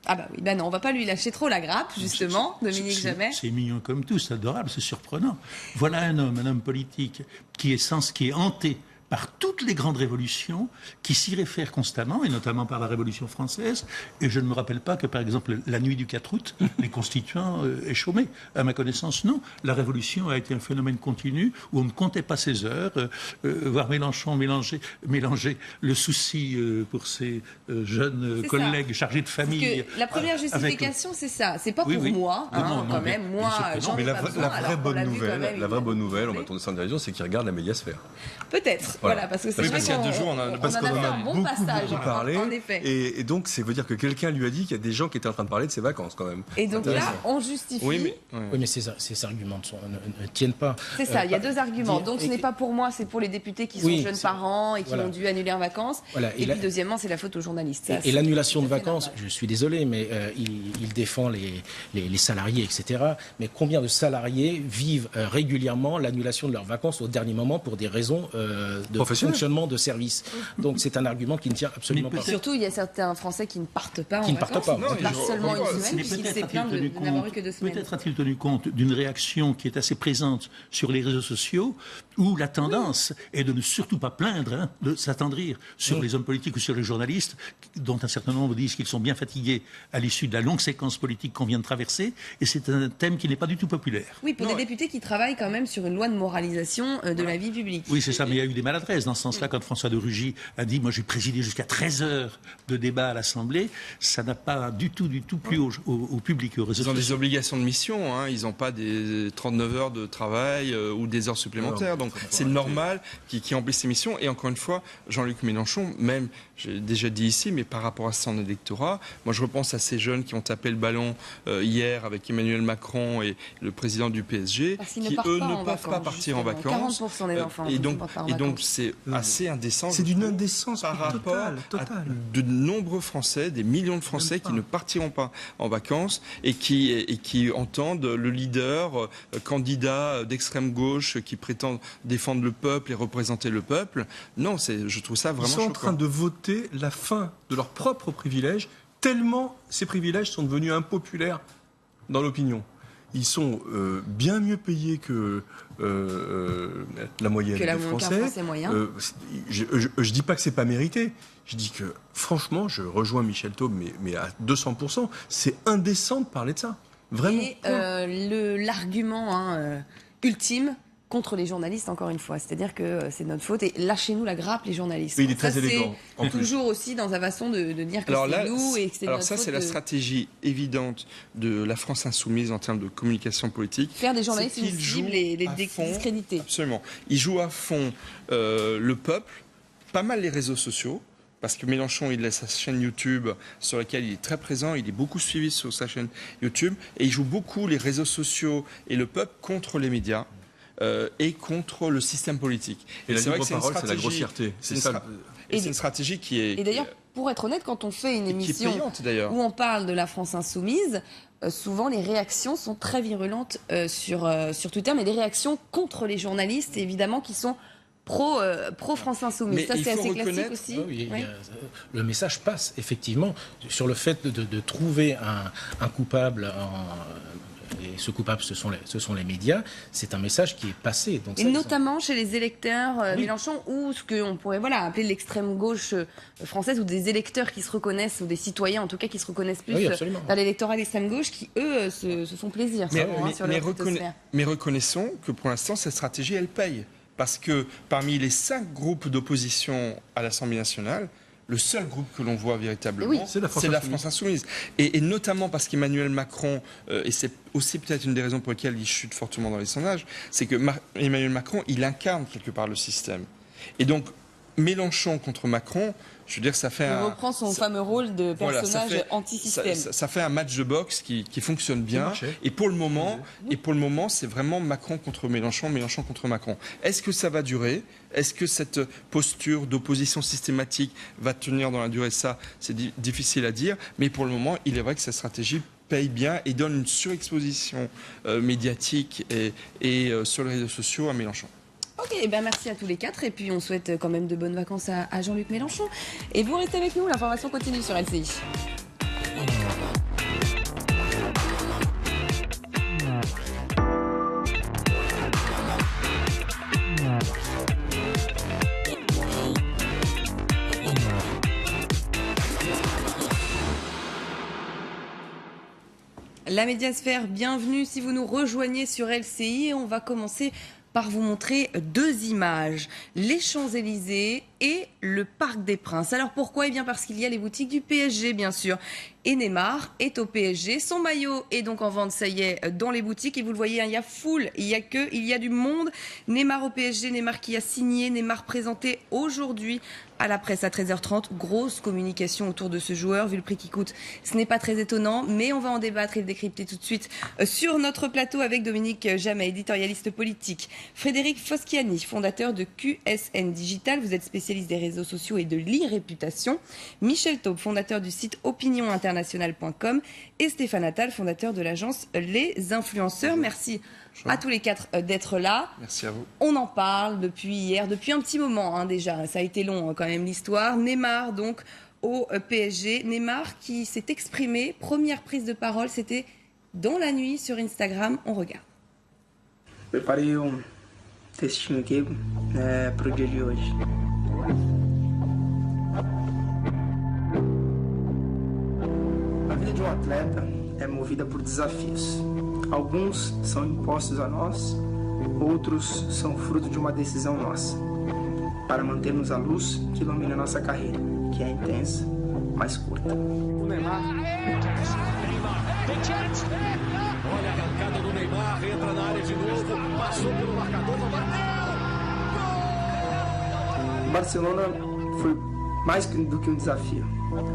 Ah bah oui, non, on va pas lui lâcher trop la grappe, justement, Dominique Jamais. C'est mignon comme tout, c'est adorable, c'est surprenant. Voilà un homme politique qui est hanté par toutes les grandes révolutions, qui s'y réfèrent constamment, et notamment par la Révolution française. Et je ne me rappelle pas que, par exemple, la nuit du 4 août, les constituants aient chômé. À ma connaissance, non. La Révolution a été un phénomène continu où on ne comptait pas ses heures. Voir Mélenchon mélanger le souci pour ses jeunes collègues chargés de famille. Parce que la première justification, c'est ça. C'est pas pour moi, quand même. Moi, j'en ai pas besoin. La vraie bonne nouvelle, en mettant de ça en dérision, c'est qu'ils regardent la médiasphère. Peut-être. Voilà, parce que c'est vrai qu'il y a 2 jours, on a fait un bon passage, parlé, en effet. Et donc, ça veut dire que quelqu'un lui a dit qu'il y a des gens qui étaient en train de parler de ses vacances, quand même. Et donc là, on justifie. Oui, mais ces arguments ne tiennent pas. C'est ça, il y a 2 arguments. Donc, ce n'est pas pour moi, c'est pour les députés qui sont jeunes parents et qui ont dû annuler en vacances. Et puis, deuxièmement, c'est la faute aux journalistes. Et l'annulation de vacances, je suis désolé, mais il défend les salariés, etc. Mais combien de salariés vivent régulièrement l'annulation de leurs vacances au dernier moment pour des raisons de fonctionnement de service. Donc c'est un argument qui ne tient absolument pas. Surtout, il y a certains Français qui ne partent pas qui ne partent pas. Ils partent seulement une semaine, puisqu'il s'est plaint de n'avoir eu que 2 semaines. Peut-être a-t-il tenu compte d'une réaction qui est assez présente sur les réseaux sociaux, où la tendance est de ne surtout pas plaindre, de s'attendrir sur les hommes politiques ou sur les journalistes, dont un certain nombre disent qu'ils sont bien fatigués à l'issue de la longue séquence politique qu'on vient de traverser, et c'est un thème qui n'est pas du tout populaire. Oui, pour des députés qui travaillent quand même sur une loi de moralisation de la vie publique. Oui, c'est ça, mais il y a eu des maladresses. maladresse. Dans ce sens-là, quand François de Rugy a dit « Moi, j'ai présidé jusqu'à 13 heures de débat à l'Assemblée », ça n'a pas du tout plu au public. Ils ont des obligations de mission, hein. Ils n'ont pas des 39 heures de travail ou des heures supplémentaires. Donc c'est normal qu'ils emplissent ces missions. Et encore une fois, Jean-Luc Mélenchon, même, j'ai déjà dit ici, mais par rapport à son électorat, moi je repense à ces jeunes qui ont tapé le ballon hier avec Emmanuel Macron et le président du PSG, qui eux ne peuvent pas partir en vacances. 40% des enfants et donc c'est assez indécent. C'est d'une indécence par rapport à de nombreux Français, des millions de Français qui ne partiront pas en vacances et qui entendent le leader, candidat d'extrême gauche qui prétend défendre le peuple et représenter le peuple. Non, je trouve ça vraiment choquant. Ils sont en train de voter la fin de leurs propres privilèges, tellement ces privilèges sont devenus impopulaires dans l'opinion. Ils sont bien mieux payés que la moyenne des Français. Je dis pas que c'est pas mérité. Je dis que, franchement, je rejoins Michel Taube, mais à 200%, c'est indécent de parler de ça. Vraiment. Et l'argument ultime contre les journalistes, encore une fois. C'est-à-dire que c'est notre faute et lâchez-nous la grappe, les journalistes. Mais il est très élégant. C'est toujours aussi dans sa façon de dire que c'est nous et que c'est notre faute. Alors ça, c'est la stratégie évidente de la France insoumise en termes de communication politique. Faire des journalistes une cible et les discréditer. Absolument. Ils jouent à fond le peuple, pas mal les réseaux sociaux. Parce que Mélenchon, il a sa chaîne YouTube sur laquelle il est très présent, il est beaucoup suivi sur sa chaîne YouTube, et il joue beaucoup les réseaux sociaux et le peuple contre les médias et contre le système politique. Et la libre parole, c'est la grossièreté. C'est une stratégie qui est... Et d'ailleurs, pour être honnête, quand on fait une émission où on parle de la France insoumise, souvent les réactions sont très virulentes sur Twitter, mais des réactions contre les journalistes, évidemment, qui sont pro-France Insoumise. Mais ça, c'est assez classique aussi. Le message passe, effectivement, sur le fait de trouver un coupable. Et ce coupable, ce sont les médias. C'est un message qui est passé. Donc et notamment chez les électeurs Mélenchon, ou ce qu'on pourrait appeler l'extrême gauche française, ou des électeurs qui se reconnaissent, ou des citoyens en tout cas qui se reconnaissent plus dans l'électorat d'extrême gauche, qui eux se font plaisir. Mais reconnaissons que pour l'instant, cette stratégie, elle paye. Parce que parmi les 5 groupes d'opposition à l'Assemblée nationale, le seul groupe que l'on voit véritablement, c'est la France Insoumise. Et notamment parce qu'Emmanuel Macron, et c'est aussi peut-être une des raisons pour lesquelles il chute fortement dans les sondages, c'est que Emmanuel Macron, il incarne quelque part le système. Et donc, Mélenchon contre Macron, je veux dire, ça fait il reprend son fameux rôle de personnage anti-système. Ça fait un match de boxe qui fonctionne bien. Et pour le moment, c'est vraiment Macron contre Mélenchon, Mélenchon contre Macron. Est-ce que ça va durer ? Est-ce que cette posture d'opposition systématique va tenir dans la durée ? Ça, c'est difficile à dire. Mais pour le moment, il est vrai que cette stratégie paye bien et donne une surexposition médiatique et sur les réseaux sociaux à Mélenchon. Ok, merci à tous les 4 et puis on souhaite quand même de bonnes vacances à Jean-Luc Mélenchon. Et vous restez avec nous, l'information continue sur LCI. La Médiasphère, bienvenue si vous nous rejoignez sur LCI et on va commencer par vous montrer 2 images, les Champs-Élysées et le Parc des Princes. Alors pourquoi ? Eh bien parce qu'il y a les boutiques du PSG, bien sûr. Et Neymar est au PSG. Son maillot est donc en vente, ça y est, dans les boutiques. Et vous le voyez, il y a foule, il y a du monde. Neymar au PSG, Neymar qui a signé, Neymar présenté aujourd'hui à la presse à 13h30. Grosse communication autour de ce joueur, vu le prix qu'il coûte. Ce n'est pas très étonnant, mais on va en débattre et le décrypter tout de suite sur notre plateau avec Dominique Jamais, éditorialiste politique. Frédéric Foschiani, fondateur de QSN Digital. Vous êtes spécialiste des réseaux sociaux et de l'e-réputation. Michel Taube, fondateur du site opinioninternationale.com. Et Stéphane Attal, fondateur de l'agence Les Influenceurs. Merci à tous les 4 d'être là. Merci à vous. On en parle depuis hier, depuis un petit moment déjà. Ça a été long quand même l'histoire. Neymar donc au PSG. Neymar qui s'est exprimé. Première prise de parole, c'était dans la nuit sur Instagram. On regarde. Preparei textinho aqui para o dia de hoje. A vida de atleta é movida por desafios. Alguns são impostos a nós, outros são fruto de uma decisão nossa. para mantermos a luz que ilumina nossa carreira, que é intensa, mas curta. O Neymar. Tem chance. Olha a arrancada do Neymar, entra na área de novo, passou pelo marcador, bateu! O Barcelona foi mais do que um desafio.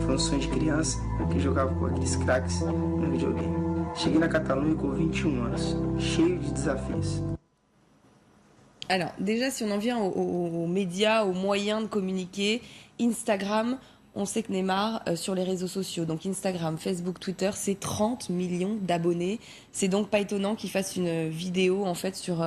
Foi um sonho de criança que jogava com aqueles craques no videogame. Cheguei na Catalunha com 21 anos, cheio de desafios. Alors, déjà, si on en vient aux médias, aux moyens de communiquer, Instagram, on sait que Neymar, sur les réseaux sociaux, donc Instagram, Facebook, Twitter, c'est 30 millions d'abonnés. C'est donc pas étonnant qu'il fasse une vidéo, en fait, sur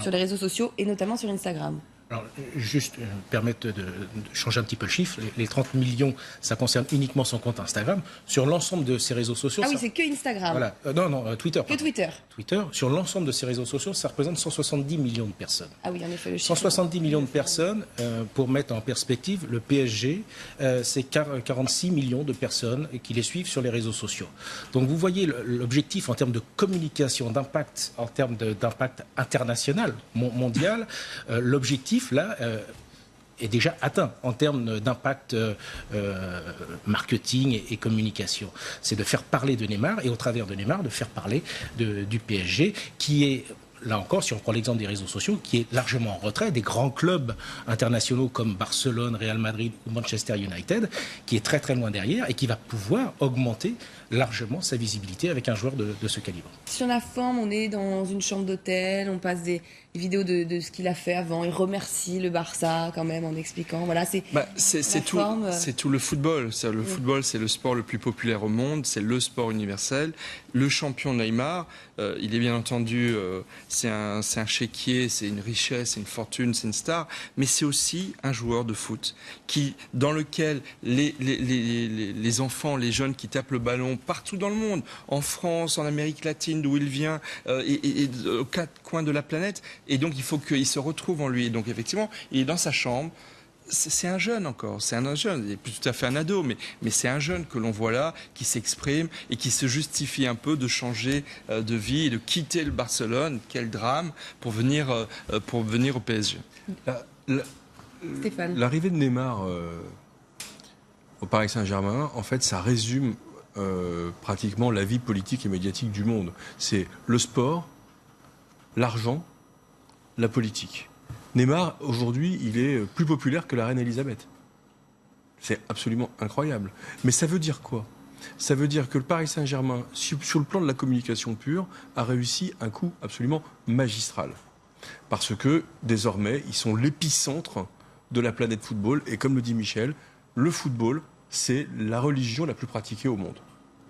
les réseaux sociaux, et notamment sur Instagram. Alors, juste permettre de changer un petit peu le chiffre. Les 30 millions, ça concerne uniquement son compte Instagram. Sur l'ensemble de ses réseaux sociaux... Ah oui, c'est que Instagram. Voilà. Twitter. Que Twitter. Twitter. Sur l'ensemble de ses réseaux sociaux, ça représente 170 millions de personnes. Ah oui, en effet, le chiffre. 170 millions de personnes, pour mettre en perspective, le PSG, c'est 46 millions de personnes qui les suivent sur les réseaux sociaux. Donc vous voyez l'objectif en termes de communication, d'impact, en termes d'impact international, mondial, l'objectif là est déjà atteint en termes d'impact marketing et communication. C'est de faire parler de Neymar et au travers de Neymar de faire parler du PSG qui est, là encore, si on prend l'exemple des réseaux sociaux, qui est largement en retrait des grands clubs internationaux comme Barcelone, Real Madrid ou Manchester United, qui est très très loin derrière et qui va pouvoir augmenter largement sa visibilité avec un joueur de ce calibre. Sur la forme, on est dans une chambre d'hôtel, on passe des vidéos de ce qu'il a fait avant, il remercie le Barça quand même en expliquant, voilà, c'est tout le football. Le football, c'est le sport le plus populaire au monde, c'est le sport universel. Le champion Neymar, il est bien entendu, c'est un chéquier, c'est une richesse, c'est une fortune, c'est une star, mais c'est aussi un joueur de foot dans lequel les enfants, les jeunes qui tapent le ballon partout dans le monde, en France, en Amérique latine, d'où il vient, et aux quatre coins de la planète. Et donc, il faut qu'il se retrouve en lui. Et donc, effectivement, il est dans sa chambre. C'est un jeune encore, c'est un jeune, il n'est plus tout à fait un ado, mais c'est un jeune que l'on voit là, qui s'exprime et qui se justifie un peu de changer de vie et de quitter le Barcelone, quel drame, pour venir au PSG. L'arrivée de Neymar au Paris Saint-Germain, en fait, ça résume pratiquement la vie politique et médiatique du monde. C'est le sport, l'argent, la politique. Neymar, aujourd'hui, il est plus populaire que la reine Elisabeth. C'est absolument incroyable. Mais ça veut dire quoi ? Ça veut dire que le Paris Saint-Germain, sur le plan de la communication pure, a réussi un coup absolument magistral. Parce que, désormais, ils sont l'épicentre de la planète football. Et comme le dit Michel, le football, c'est la religion la plus pratiquée au monde.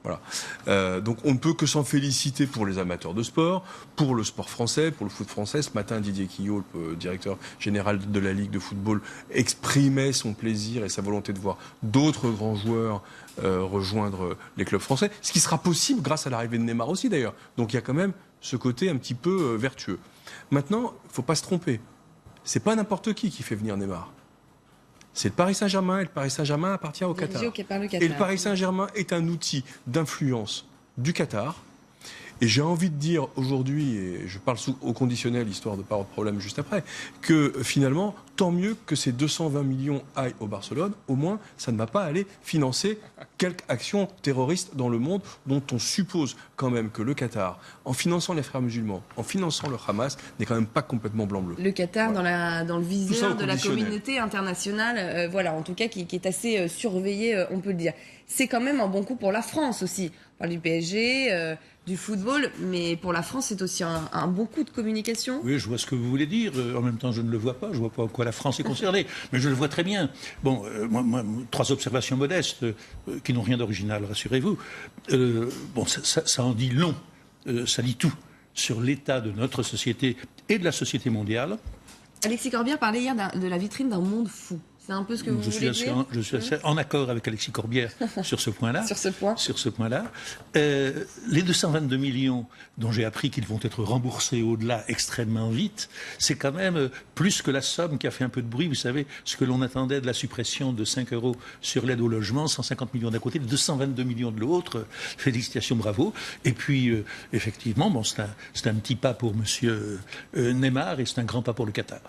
Voilà. Donc on ne peut que s'en féliciter pour les amateurs de sport, pour le sport français, pour le foot français. Ce matin, Didier Quillot, le directeur général de la Ligue de football, exprimait son plaisir et sa volonté de voir d'autres grands joueurs rejoindre les clubs français. Ce qui sera possible grâce à l'arrivée de Neymar aussi d'ailleurs. Donc il y a quand même ce côté un petit peu vertueux. Maintenant, il ne faut pas se tromper. C'est pas n'importe qui fait venir Neymar. C'est le Paris Saint-Germain, et le Paris Saint-Germain appartient au Qatar. Et le Paris Saint-Germain est un outil d'influence du Qatar. Et j'ai envie de dire aujourd'hui, et je parle au conditionnel, histoire de ne pas avoir de problème juste après, que finalement, tant mieux que ces 220 millions aillent au Barcelone, au moins ça ne va pas aller financer quelques actions terroristes dans le monde dont on suppose quand même que le Qatar, en finançant les frères musulmans, en finançant le Hamas, n'est quand même pas complètement blanc-bleu. Le Qatar voilà. dans le viseur de la communauté internationale, voilà, en tout cas qui est assez surveillé, on peut le dire. C'est quand même un bon coup pour la France aussi. On parle du PSG, du football, mais pour la France, c'est aussi un bon coup de communication. Oui, je vois ce que vous voulez dire. En même temps, je ne le vois pas. Je ne vois pas en quoi la France est concernée. Mais je le vois très bien. Bon, moi, 3 observations modestes qui n'ont rien d'original, rassurez-vous. Bon, ça en dit long. Ça dit tout sur l'état de notre société et de la société mondiale. Alexis Corbière parlait hier de la vitrine d'un monde fou. C'est un peu ce que vous voulez dire. Je suis assez en accord avec Alexis Corbière sur ce point-là. Sur ce point-là. Les 222 millions dont j'ai appris qu'ils vont être remboursés au-delà extrêmement vite, c'est quand même plus que la somme qui a fait un peu de bruit. Vous savez, ce que l'on attendait de la suppression de 5 € sur l'aide au logement, 150 millions d'un côté, 222 millions de l'autre. Félicitations, bravo. Et puis, effectivement, bon, c'est un petit pas pour monsieur Neymar et c'est un grand pas pour le Qatar.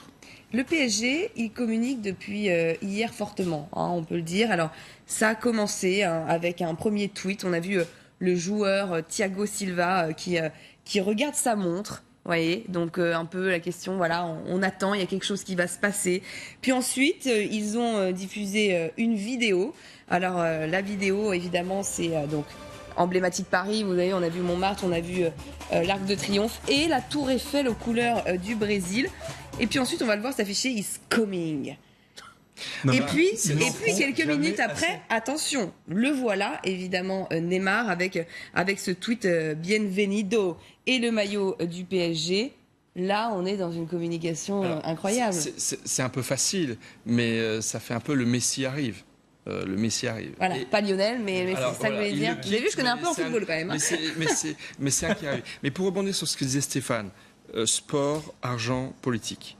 Le PSG, il communique depuis hier fortement, hein, on peut le dire. Alors, ça a commencé avec un premier tweet. On a vu le joueur Thiago Silva qui regarde sa montre. Vous voyez, donc un peu la question, voilà, on attend, il y a quelque chose qui va se passer. Puis ensuite, ils ont diffusé une vidéo. Alors, la vidéo, évidemment, c'est donc emblématique Paris. Vous voyez, on a vu Montmartre, on a vu l'Arc de Triomphe et la Tour Eiffel aux couleurs du Brésil. Et puis ensuite, on va le voir s'afficher « Is coming ». Et puis quelques minutes après, attention, le voilà, évidemment, Neymar avec ce tweet Bienvenido et le maillot du PSG. Là, on est dans une communication incroyable. C'est un peu facile, mais ça fait un peu le Messi arrive. Le Messi arrive. Voilà, pas Lionel, mais c'est ça que je voulais dire. Vous avez vu, je connais un peu en football quand même. Mais c'est un qui arrive. Mais pour rebondir sur ce que disait Stéphane, sport, argent, politique.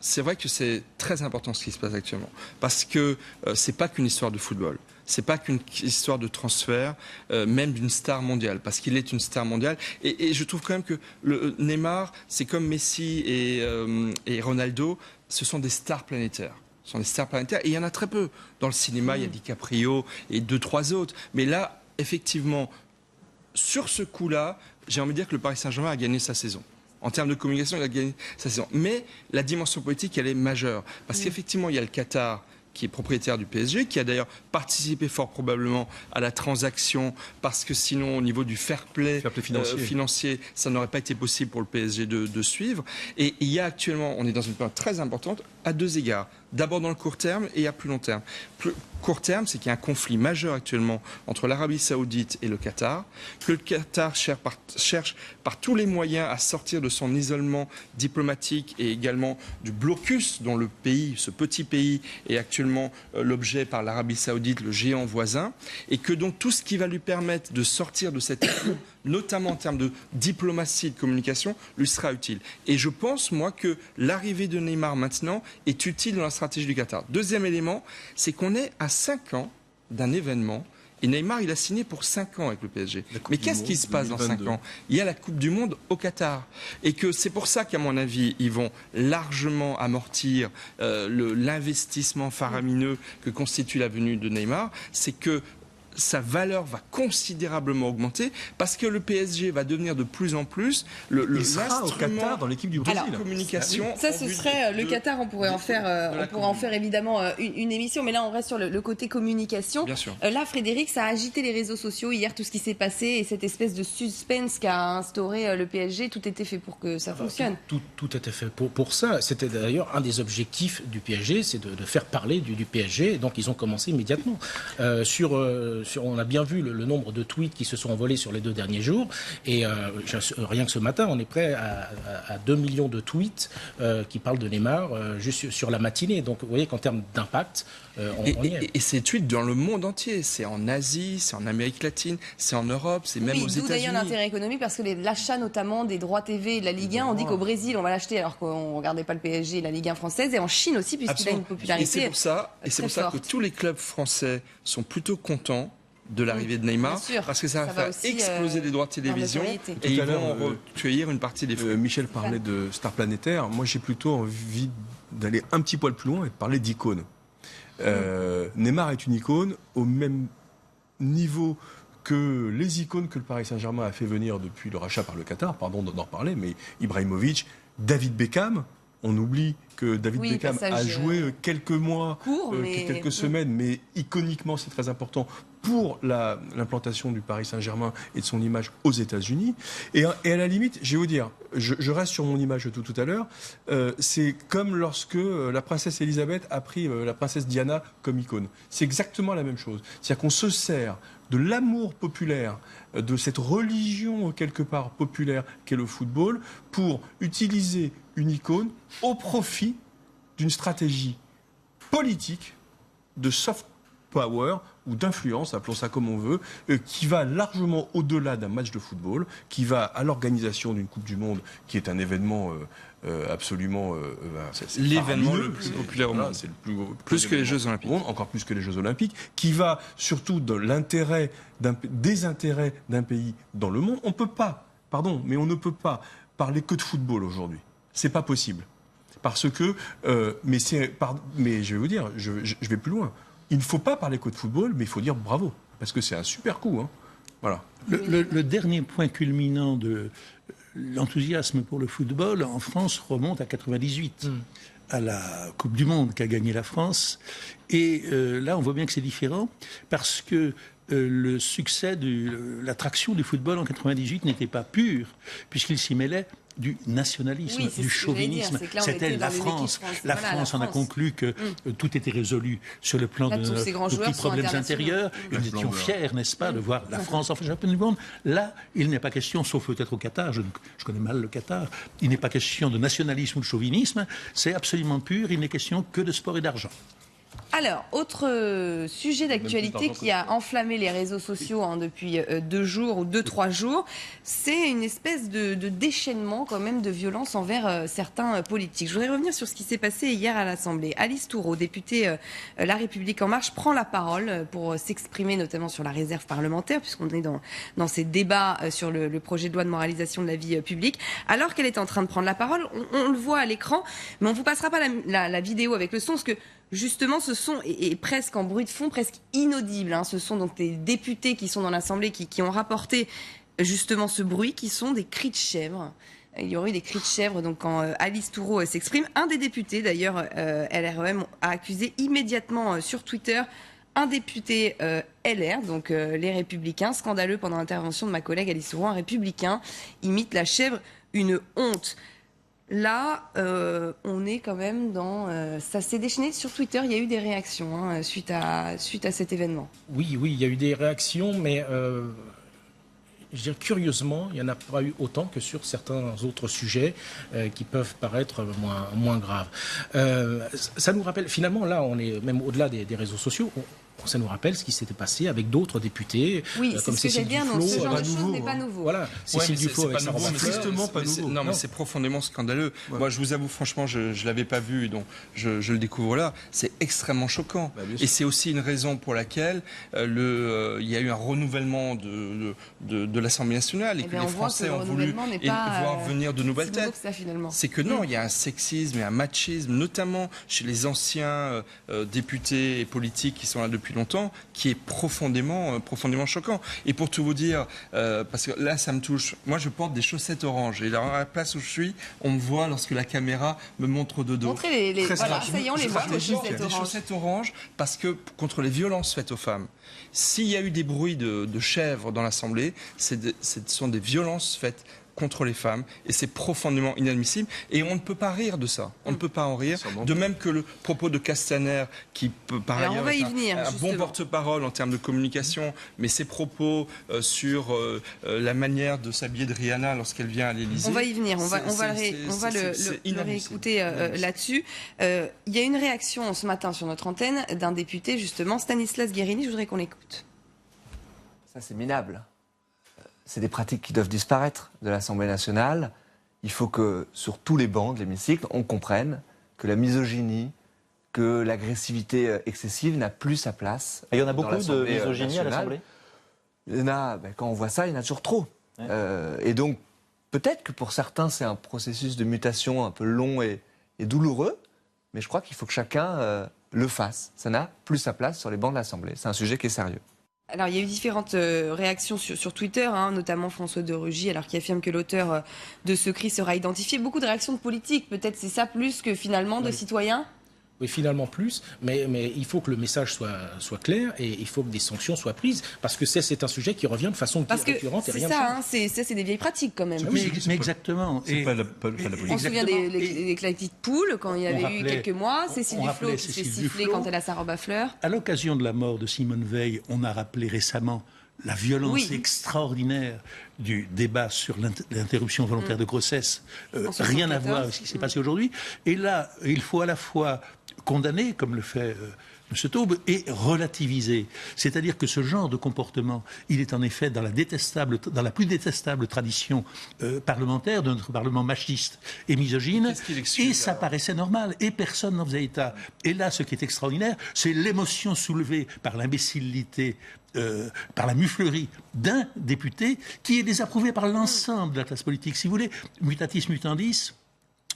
C'est vrai que c'est très important ce qui se passe actuellement, parce que c'est pas qu'une histoire de football, c'est pas qu'une histoire de transfert, même d'une star mondiale, parce qu'il est une star mondiale. Et je trouve quand même que le Neymar, c'est comme Messi et Ronaldo, ce sont des stars planétaires. Ce sont des stars planétaires, et il y en a très peu. Dans le cinéma, il y a DiCaprio et 2-3 autres. Mais là, effectivement, sur ce coup-là, j'ai envie de dire que le Paris Saint-Germain a gagné sa saison. En termes de communication, il a gagné sa saison. Mais la dimension politique, elle est majeure. Parce qu'effectivement, il y a le Qatar qui est propriétaire du PSG, qui a d'ailleurs participé fort probablement à la transaction, parce que sinon, au niveau du fair play financier, ça n'aurait pas été possible pour le PSG de suivre. Et il y a actuellement, on est dans une période très importante, à deux égards. D'abord dans le court terme et à plus long terme. Court terme, c'est qu'il y a un conflit majeur actuellement entre l'Arabie Saoudite et le Qatar, que le Qatar cherche par tous les moyens à sortir de son isolement diplomatique et également du blocus dont le pays, ce petit pays, est actuellement l'objet par l'Arabie Saoudite, le géant voisin, et que donc tout ce qui va lui permettre de sortir de cette isolement, notamment en termes de diplomatie, de communication, lui sera utile. Et je pense, moi, que l'arrivée de Neymar maintenant est utile dans la stratégie du Qatar. Deuxième élément, c'est qu'on est à 5 ans d'un événement. Et Neymar, il a signé pour 5 ans avec le PSG. Mais qu'est-ce qui se passe dans 5 ans? Il y a la Coupe du Monde au Qatar. Et que c'est pour ça qu'à mon avis, ils vont largement amortir l'investissement faramineux que constitue la venue de Neymar. C'est que sa valeur va considérablement augmenter parce que le PSG va devenir de plus en plus il sera au Qatar dans l'équipe du Brésil. Alors, communication. Ça, ce serait le Qatar. On pourrait en faire évidemment une émission, mais là, on reste sur le côté communication. Bien sûr. Là, Frédéric, ça a agité les réseaux sociaux hier, tout ce qui s'est passé et cette espèce de suspense qu'a instauré le PSG. Tout était fait pour que ça fonctionne. Tout était fait pour ça. C'était d'ailleurs un des objectifs du PSG, c'est de faire parler du PSG. Donc, ils ont commencé immédiatement. On a bien vu le nombre de tweets qui se sont envolés sur les 2 derniers jours. Et rien que ce matin, on est prêt à 2 millions de tweets qui parlent de Neymar juste sur la matinée. Donc vous voyez qu'en termes d'impact, on y est. Et ces tweets dans le monde entier. C'est en Asie, c'est en Amérique latine, c'est en Europe, c'est même aux États-Unis. D'où d'ailleurs l'intérêt économique, parce que l'achat notamment des droits TV de la Ligue 1, on dit qu'au Brésil, on va l'acheter alors qu'on ne regardait pas le PSG et la Ligue 1 française, et en Chine aussi, puisqu'il a une popularité. Et c'est pour ça que tous les clubs français sont plutôt contents de l'arrivée de Neymar, parce que ça va faire exploser les droits de télévision et ils vont recueillir une partie des fruits. Michel parlait de star planétaire. Moi, j'ai plutôt envie d'aller un petit poil plus loin et de parler d'icône. Neymar est une icône au même niveau que les icônes que le Paris Saint-Germain a fait venir depuis le rachat par le Qatar, pardon d'en reparler, mais Ibrahimovic, David Beckham. On oublie que David Beckham a joué quelques mois, quelques semaines, mais iconiquement, c'est très important pour l'implantation du Paris Saint-Germain et de son image aux États-Unis. Et à la limite, je vais vous dire, je reste sur mon image de tout à l'heure, c'est comme lorsque la princesse Elisabeth a pris la princesse Diana comme icône. C'est exactement la même chose. C'est-à-dire qu'on se sert de l'amour populaire, de cette religion quelque part populaire qu'est le football, pour utiliser une icône au profit d'une stratégie politique de soft power ou d'influence, appelons ça comme on veut, qui va largement au-delà d'un match de football, qui va à l'organisation d'une Coupe du Monde, qui est un événement absolument... l'événement le plus populaire au monde. C'est le plus que les Jeux Olympiques. Encore plus que les Jeux Olympiques, qui va surtout de des intérêts d'un pays dans le monde. On ne peut pas parler que de football aujourd'hui. C'est pas possible. Parce que, mais je vais vous dire, je vais plus loin. Il ne faut pas parler que de football, mais il faut dire bravo, parce que c'est un super coup. Hein. Voilà. Le dernier point culminant de l'enthousiasme pour le football en France remonte à 98. À la Coupe du Monde qu'a gagné la France. Et là, on voit bien que c'est différent parce que le succès, l'attraction du football en 98 n'était pas pure, puisqu'il s'y mêlait du nationalisme, du chauvinisme. C'était la France. La France en a conclu que tout était résolu sur le plan de nos petits problèmes intérieurs. Nous étions fiers, n'est-ce pas, de voir la France en champion du monde. Là, il n'est pas question, sauf peut-être au Qatar, je connais mal le Qatar, il n'est pas question de nationalisme ou de chauvinisme. C'est absolument pur, il n'est question que de sport et d'argent. Alors, autre sujet d'actualité qui a enflammé les réseaux sociaux depuis 2 jours ou 2-3 jours, c'est une espèce de déchaînement quand même de violence envers certains politiques. Je voudrais revenir sur ce qui s'est passé hier à l'Assemblée. Alice Thourot, députée La République En Marche, prend la parole pour s'exprimer notamment sur la réserve parlementaire, puisqu'on est dans ces débats sur le projet de loi de moralisation de la vie publique. Alors qu'elle est en train de prendre la parole, on le voit à l'écran, mais on ne vous passera pas la vidéo avec le son, parce que justement, ce son est presque en bruit de fond, presque inaudible. Ce sont donc des députés qui sont dans l'Assemblée qui ont rapporté justement ce bruit, qui sont des cris de chèvre. Il y aurait eu des cris de chèvre donc quand Alice Thourot s'exprime. Un des députés, d'ailleurs, LREM, a accusé immédiatement sur Twitter un député LR, donc les Républicains, scandaleux pendant l'intervention de ma collègue Alice Thourot, un républicain imite la chèvre, une honte. Là, on est quand même dans... ça s'est déchaîné sur Twitter, il y a eu des réactions suite à cet événement. Oui, il y a eu des réactions, mais je dirais curieusement, il n'y en a pas eu autant que sur certains autres sujets qui peuvent paraître moins graves. Ça nous rappelle, finalement, là, on est même au-delà des réseaux sociaux, ça nous rappelle ce qui s'était passé avec d'autres députés, comme Cécile Duflot. Ce genre de choses n'est pas nouveau. Voilà, Cécile Duflot avec Sarah Bafleur. Tristement pas nouveau. Non, mais c'est profondément scandaleux. Ouais. Moi, je vous avoue, franchement, je ne l'avais pas vu, donc je le découvre là. C'est extrêmement choquant. Et c'est aussi une raison pour laquelle il y a eu un renouvellement de l'Assemblée nationale et que les Français ont voulu voir venir de nouvelles têtes. C'est que non, il y a un sexisme et un machisme, notamment chez les anciens députés et politiques qui sont là depuis longtemps, qui est profondément choquant. Et pour tout vous dire, parce que là, ça me touche. Moi, je porte des chaussettes oranges. Et là, à la place où je suis, on me voit lorsque la caméra me montre de dos. Montrez les voilà, ça y est, on les voit, les chaussettes oranges, parce que contre les violences faites aux femmes. S'il y a eu des bruits de chèvres dans l'Assemblée, ce sont des violences faites contre les femmes, et c'est profondément inadmissible, et on ne peut pas rire de ça, on ne peut pas en rire, de même que le propos de Castaner, qui peut par ailleurs être un bon porte-parole en termes de communication, mais ses propos sur la manière de s'habiller de Rihanna lorsqu'elle vient à l'Élysée. On va y venir, on va le réécouter là-dessus. Il y a une réaction ce matin sur notre antenne d'un député, justement, Stanislas Guerini, je voudrais qu'on l'écoute. Ça, c'est minable. C'est des pratiques qui doivent disparaître de l'Assemblée nationale. Il faut que, sur tous les bancs de l'hémicycle, on comprenne que la misogynie, que l'agressivité excessive n'a plus sa place. Et il y en a beaucoup de misogynie à l'Assemblée ? Il y en a, quand on voit ça, il y en a toujours trop. Ouais. Et donc, peut-être que pour certains, c'est un processus de mutation un peu long et douloureux, mais je crois qu'il faut que chacun le fasse. Ça n'a plus sa place sur les bancs de l'Assemblée. C'est un sujet qui est sérieux. Alors, il y a eu différentes réactions sur Twitter, notamment François de Rugy, alors qui affirme que l'auteur de ce cri sera identifié. Beaucoup de réactions de politiques, peut-être c'est ça plus que finalement de citoyens ? Oui, finalement plus, mais il faut que le message soit clair et il faut que des sanctions soient prises, parce que c'est un sujet qui revient de façon récurrente et rien de change. C'est des vieilles pratiques quand même. Mais exactement. On se souvient des petites poules, quand il y avait eu quelques mois, Cécile Duflot qui s'est sifflée quand elle a Sarah Bafleur. À l'occasion de la mort de Simone Veil, on a rappelé récemment la violence extraordinaire du débat sur l'interruption volontaire de grossesse. Rien à voir avec ce qui s'est passé aujourd'hui. Et là, il faut à la fois condamner, comme le fait M. Taube, et relativiser. C'est-à-dire que ce genre de comportement, il est en effet dans la plus détestable tradition parlementaire de notre Parlement machiste et misogyne, et ça paraissait normal, et personne n'en faisait état. Et là, ce qui est extraordinaire, c'est l'émotion soulevée par l'imbécilité, par la muflerie d'un député qui est désapprouvé par l'ensemble de la classe politique. Si vous voulez, mutatis mutandis,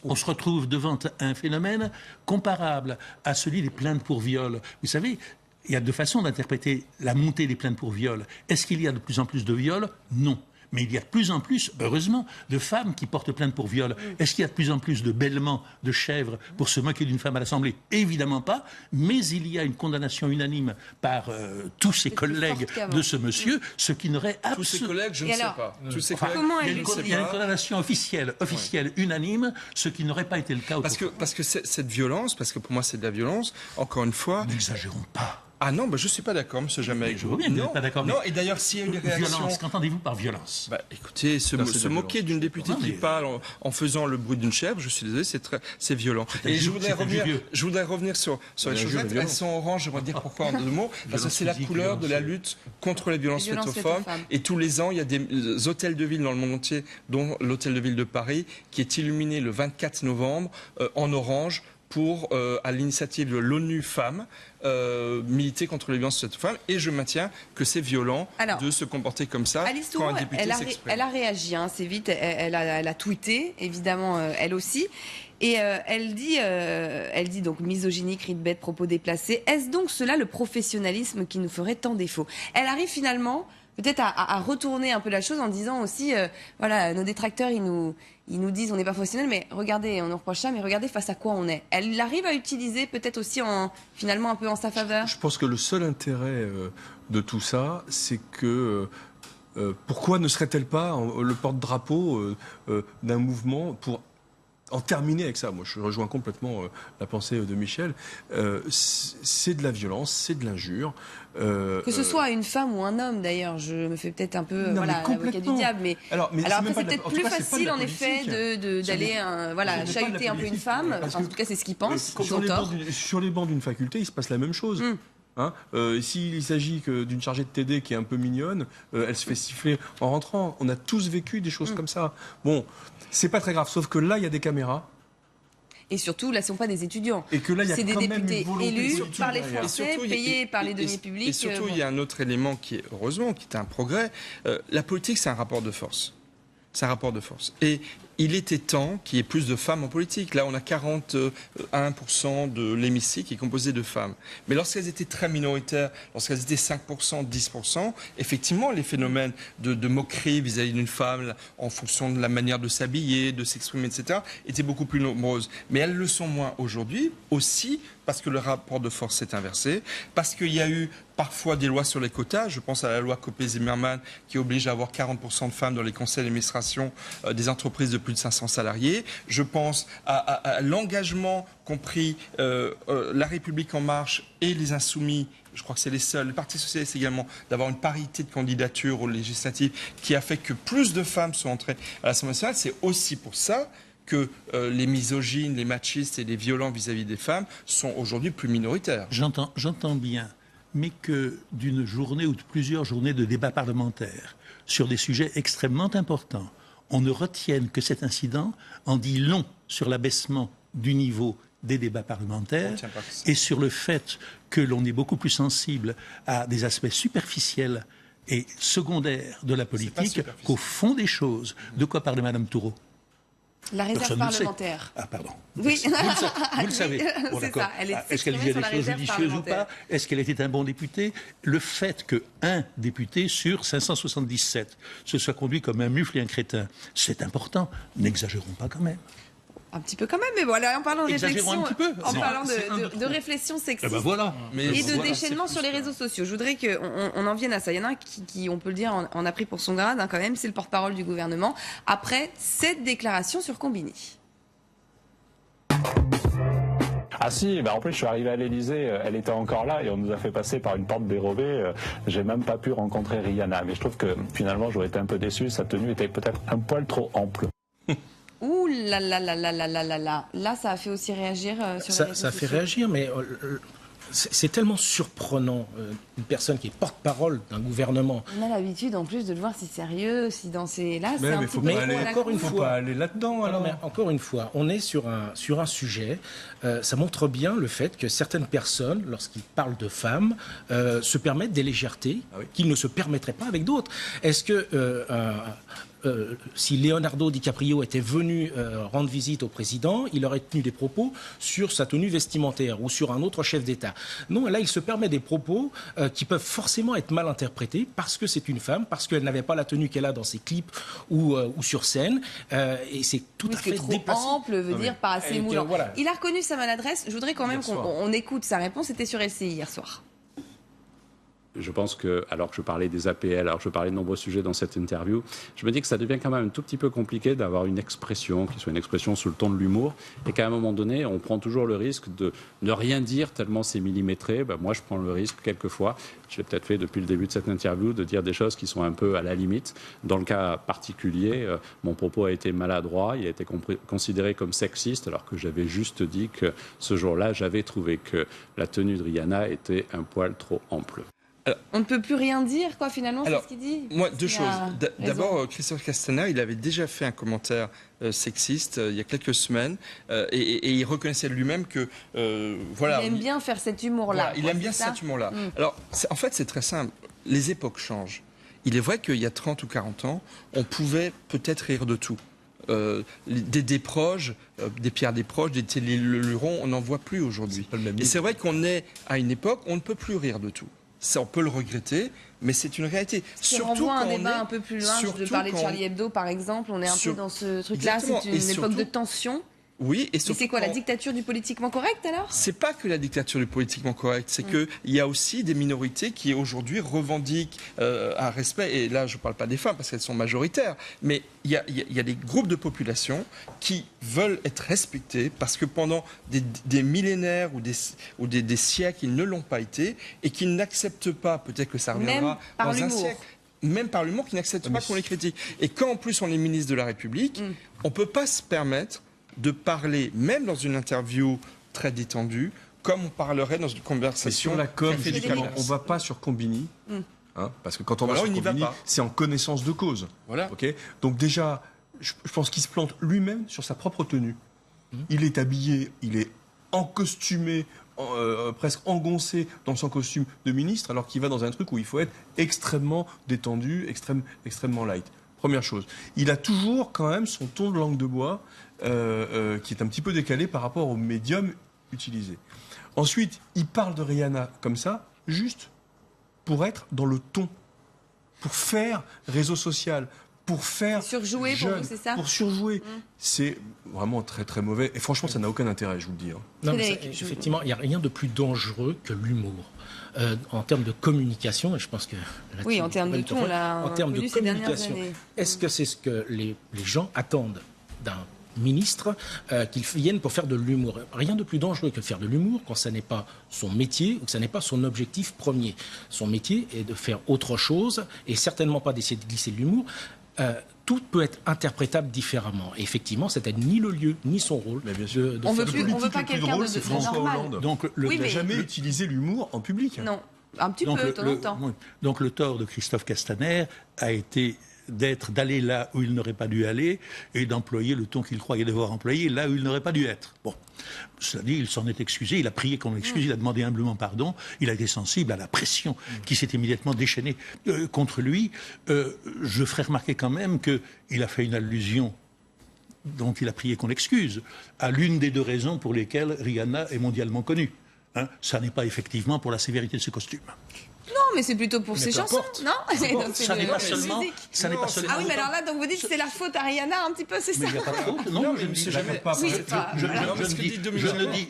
on se retrouve devant un phénomène comparable à celui des plaintes pour viol. Vous savez, il y a deux façons d'interpréter la montée des plaintes pour viol. Est-ce qu'il y a de plus en plus de viols? Non. Mais il y a de plus en plus, heureusement, de femmes qui portent plainte pour viol. Est-ce qu'il y a de plus en plus de bêlements, de chèvres pour se moquer d'une femme à l'Assemblée? Évidemment pas. Mais il y a une condamnation unanime par tous ses collègues de ce monsieur, ce qui n'aurait absolument... Tous ses collègues, je ne sais pas. Tous ses collègues, il y a une condamnation officielle, unanime, ce qui n'aurait pas été le cas autrefois. Parce que cette violence, parce que pour moi c'est de la violence, encore une fois... N'exagérons pas. Ah non, je ne suis pas d'accord, M. Jamaïque. Je vois bien que vous n'êtes pas d'accord. Non, et d'ailleurs, s'il y a eu des réactions... Violence, qu'entendez-vous par violence? Écoutez, se moquer d'une députée qui parle en faisant le bruit d'une chèvre, je suis désolé, c'est violent. Et je voudrais revenir sur les choses. Elles sont oranges, j'aimerais dire pourquoi en 2 mots. Parce que c'est la couleur de la lutte contre les violences faites aux femmes. Et tous les ans, il y a des hôtels de ville dans le monde entier, dont l'hôtel de ville de Paris, qui est illuminé le 24 novembre en orange pour, à l'initiative de l'ONU Femmes, militer contre les violences faites aux femmes. Et je maintiens que c'est violent de se comporter comme ça quand un député s'exprime. Elle a réagi assez vite, elle a tweeté, évidemment, elle aussi. Et elle dit donc misogynie, cris de bête, propos déplacés. Est-ce donc cela le professionnalisme qui nous ferait tant défaut? Elle arrive finalement peut-être à retourner un peu la chose en disant aussi, voilà, nos détracteurs, ils nous disent on n'est pas professionnel, mais regardez, on nous reproche ça, mais regardez face à quoi on est. Elle arrive à utiliser peut-être aussi finalement un peu en sa faveur. Je pense que le seul intérêt de tout ça, c'est que pourquoi ne serait-elle pas le porte-drapeau d'un mouvement pour en terminer avec ça? Moi, je rejoins complètement la pensée de Michel. C'est de la violence, c'est de l'injure. Que ce soit une femme ou un homme, d'ailleurs, je me fais peut-être un peu l'avocat du diable, mais alors après c'est peut-être plus facile en effet d'aller chahuter un peu une femme. En tout cas, c'est ce qu'ils pensent. Sur les bancs d'une faculté, il se passe la même chose. S'il s'agit d'une chargée de TD qui est un peu mignonne, elle se fait siffler en rentrant. On a tous vécu des choses comme ça. Bon, c'est pas très grave, sauf que là, il y a des caméras. Et surtout, là, ce ne sont pas des étudiants. Et que là, il y a c'est des députés élus par les Français, surtout, payés par les deniers publics. Et surtout, il y a un autre élément qui est, heureusement, qui est un progrès. La politique, c'est un rapport de force. C'est un rapport de force. Et il était temps qu'il y ait plus de femmes en politique. Là, on a 41% de l'hémicycle qui est composé de femmes. Mais lorsqu'elles étaient très minoritaires, lorsqu'elles étaient 5%, 10%, effectivement, les phénomènes de moquerie vis-à-vis d'une femme, en fonction de la manière de s'habiller, de s'exprimer, etc., étaient beaucoup plus nombreuses. Mais elles le sont moins aujourd'hui, aussi parce que le rapport de force s'est inversé, parce qu'il y a eu parfois des lois sur les quotas. Je pense à la loi Copé-Zimmermann qui oblige à avoir 40% de femmes dans les conseils d'administration des entreprises de plus de 500 salariés. Je pense à l'engagement qu'ont pris La République En Marche et les Insoumis. Je crois que c'est les seuls, le Parti Socialiste également, d'avoir une parité de candidature aux législatives qui a fait que plus de femmes sont entrées à l'Assemblée nationale. C'est aussi pour ça que les misogynes, les machistes et les violents vis-à-vis des femmes sont aujourd'hui plus minoritaires. J'entends bien, mais que d'une journée ou de plusieurs journées de débat parlementaire sur des sujets extrêmement importants, on ne retienne que cet incident en dit long sur l'abaissement du niveau des débats parlementaires et sur le fait que l'on est beaucoup plus sensible à des aspects superficiels et secondaires de la politique qu'au fond des choses. De quoi parlait Mme Toureau? La réserve parlementaire. Ah, pardon. Oui. Vous le savez. Bon, c'est ça. Est-ce qu'elle disait des choses judicieuses ou pas? Est-ce qu'elle était un bon député? Le fait qu'un député sur 577 se soit conduit comme un mufle et un crétin, c'est important. N'exagérons pas quand même. Un petit peu quand même, mais voilà, en parlant de réflexion, de réflexion sexiste et de déchaînement sur les réseaux sociaux. Je voudrais qu'on en vienne à ça. Il y en a un qui, on peut le dire, en a pris pour son grade, quand même, c'est le porte-parole du gouvernement, après cette déclaration sur Combini. Ah si, en plus je suis arrivé à l'Elysée, elle était encore là et on nous a fait passer par une porte dérobée. J'ai même pas pu rencontrer Rihanna, mais je trouve que finalement j'aurais été un peu déçu, sa tenue était peut-être un poil trop ample. Ouh là là là là là là là là. Là, ça a fait aussi réagir sur les réseaux sociaux. Ça fait réagir, mais c'est tellement surprenant, une personne qui est porte-parole d'un gouvernement. On a l'habitude en plus de le voir si sérieux, si dans ces... Là, c'est un petit peu... Encore une fois, aller là-dedans. Alors. Mais encore une fois, on est sur un sujet, ça montre bien le fait que certaines personnes, lorsqu'ils parlent de femmes, se permettent des légèretés qu'ils ne se permettraient pas avec d'autres. Est-ce que... si Leonardo DiCaprio était venu rendre visite au président, il aurait tenu des propos sur sa tenue vestimentaire ou sur un autre chef d'État. Non, là, il se permet des propos qui peuvent forcément être mal interprétés parce que c'est une femme, parce qu'elle n'avait pas la tenue qu'elle a dans ses clips ou sur scène. Et c'est tout à fait trop déplacé. ample veut dire pas assez moulant. Voilà. Il a reconnu sa maladresse. Je voudrais quand même qu'on écoute sa réponse. C'était sur LCI hier soir. Je pense que, alors que je parlais des APL, alors que je parlais de nombreux sujets dans cette interview, je me dis que ça devient quand même un tout petit peu compliqué d'avoir une expression qui soit une expression sous le ton de l'humour et qu'à un moment donné, on prend toujours le risque de ne rien dire tellement c'est millimétré. Ben, moi, je prends le risque quelquefois, je l'ai peut-être fait depuis le début de cette interview, de dire des choses qui sont un peu à la limite. Dans le cas particulier, mon propos a été maladroit, il a été considéré comme sexiste alors que j'avais juste dit que ce jour-là, j'avais trouvé que la tenue de Rihanna était un poil trop ample. Alors, on ne peut plus rien dire, quoi, finalement, c'est ce qu'il dit. Moi, deux choses. D'abord, Christophe Castaner, il avait déjà fait un commentaire sexiste il y a quelques semaines et il reconnaissait lui-même que voilà. Il aime bien faire cet humour-là. Voilà, il aime bien cet humour-là. Alors, en fait, c'est très simple. Les époques changent. Il est vrai qu'il y a 30 ou 40 ans, on pouvait peut-être rire de tout. Des proches, des Pierre Desproges, des Thierry Luron, on n'en voit plus aujourd'hui. Et c'est vrai qu'on est à une époque où on ne peut plus rire de tout. Ça, on peut le regretter, mais c'est une réalité. Surtout quand un débat un peu plus loin, je parlais de Charlie Hebdo par exemple, on est un peu dans ce truc-là, c'est une époque de tension. Oui, et c'est quoi, la dictature du politiquement correct alors? C'est pas que la dictature du politiquement correct, c'est qu'il y a aussi des minorités qui aujourd'hui revendiquent un respect, et là je ne parle pas des femmes parce qu'elles sont majoritaires, mais il y a des groupes de population qui veulent être respectés parce que pendant des millénaires ou des siècles, ils ne l'ont pas été et qui n'acceptent pas, peut-être que ça reviendra dans un siècle. Même par l'humour, qui n'acceptent pas qu'on les critique. Et quand en plus on est ministre de la République, on ne peut pas se permettre de parler, même dans une interview très détendue, comme on parlerait dans une conversation. Sur la com, justement, on ne va pas sur Combini, parce que quand on va sur Combini, c'est en connaissance de cause. Voilà. Okay, donc déjà, je pense qu'il se plante lui-même sur sa propre tenue. Il est habillé, il est encostumé, presque engoncé dans son costume de ministre, alors qu'il va dans un truc où il faut être extrêmement détendu, extrêmement light. Première chose. Il a toujours quand même son ton de langue de bois qui est un petit peu décalé par rapport au médium utilisé. Ensuite, il parle de Rihanna comme ça, juste pour être dans le ton, pour faire réseau social, pour faire surjouer jeune, pour vous, c'est ça? Pour surjouer. C'est vraiment très très mauvais. Et franchement, ça n'a aucun intérêt, je vous le dis. Non, mais effectivement, il n'y a rien de plus dangereux que l'humour. En termes de communication, et je pense que... Oui, en termes de ton, là, en termes de communication, est-ce que c'est ce que les gens attendent d'un ministre qu'il vienne pour faire de l'humour? Rien de plus dangereux que faire de l'humour quand ça n'est pas son métier ou que ça n'est pas son objectif premier. Son métier est de faire autre chose et certainement pas d'essayer de glisser de l'humour. Tout peut être interprétable différemment. Et effectivement, c'était ni le lieu, ni son rôle. Mais bien sûr. On veut pas quelqu'un de François normal. Hollande. Donc, il n'a jamais utilisé l'humour en public. Non, un petit peu, de temps en temps. Donc le tort de Christophe Castaner a été d'aller là où il n'aurait pas dû aller et d'employer le ton qu'il croyait devoir employer là où il n'aurait pas dû être. Bon, cela dit, il s'en est excusé, il a prié qu'on l'excuse, il a demandé humblement pardon, il a été sensible à la pression qui s'est immédiatement déchaînée contre lui. Je ferai remarquer quand même qu'il a fait une allusion dont il a prié qu'on l'excuse à l'une des deux raisons pour lesquelles Rihanna est mondialement connue. Ça n'est pas effectivement pour la sévérité de ses costumes. Non, mais c'est plutôt pour ses chansons, non? Ça n'est pas seulement. Ah oui, mais alors là, donc vous dites que c'est la faute à Rihanna un petit peu, c'est ça? Mais il n'y a pas de faute. Non, je ne dis jamais.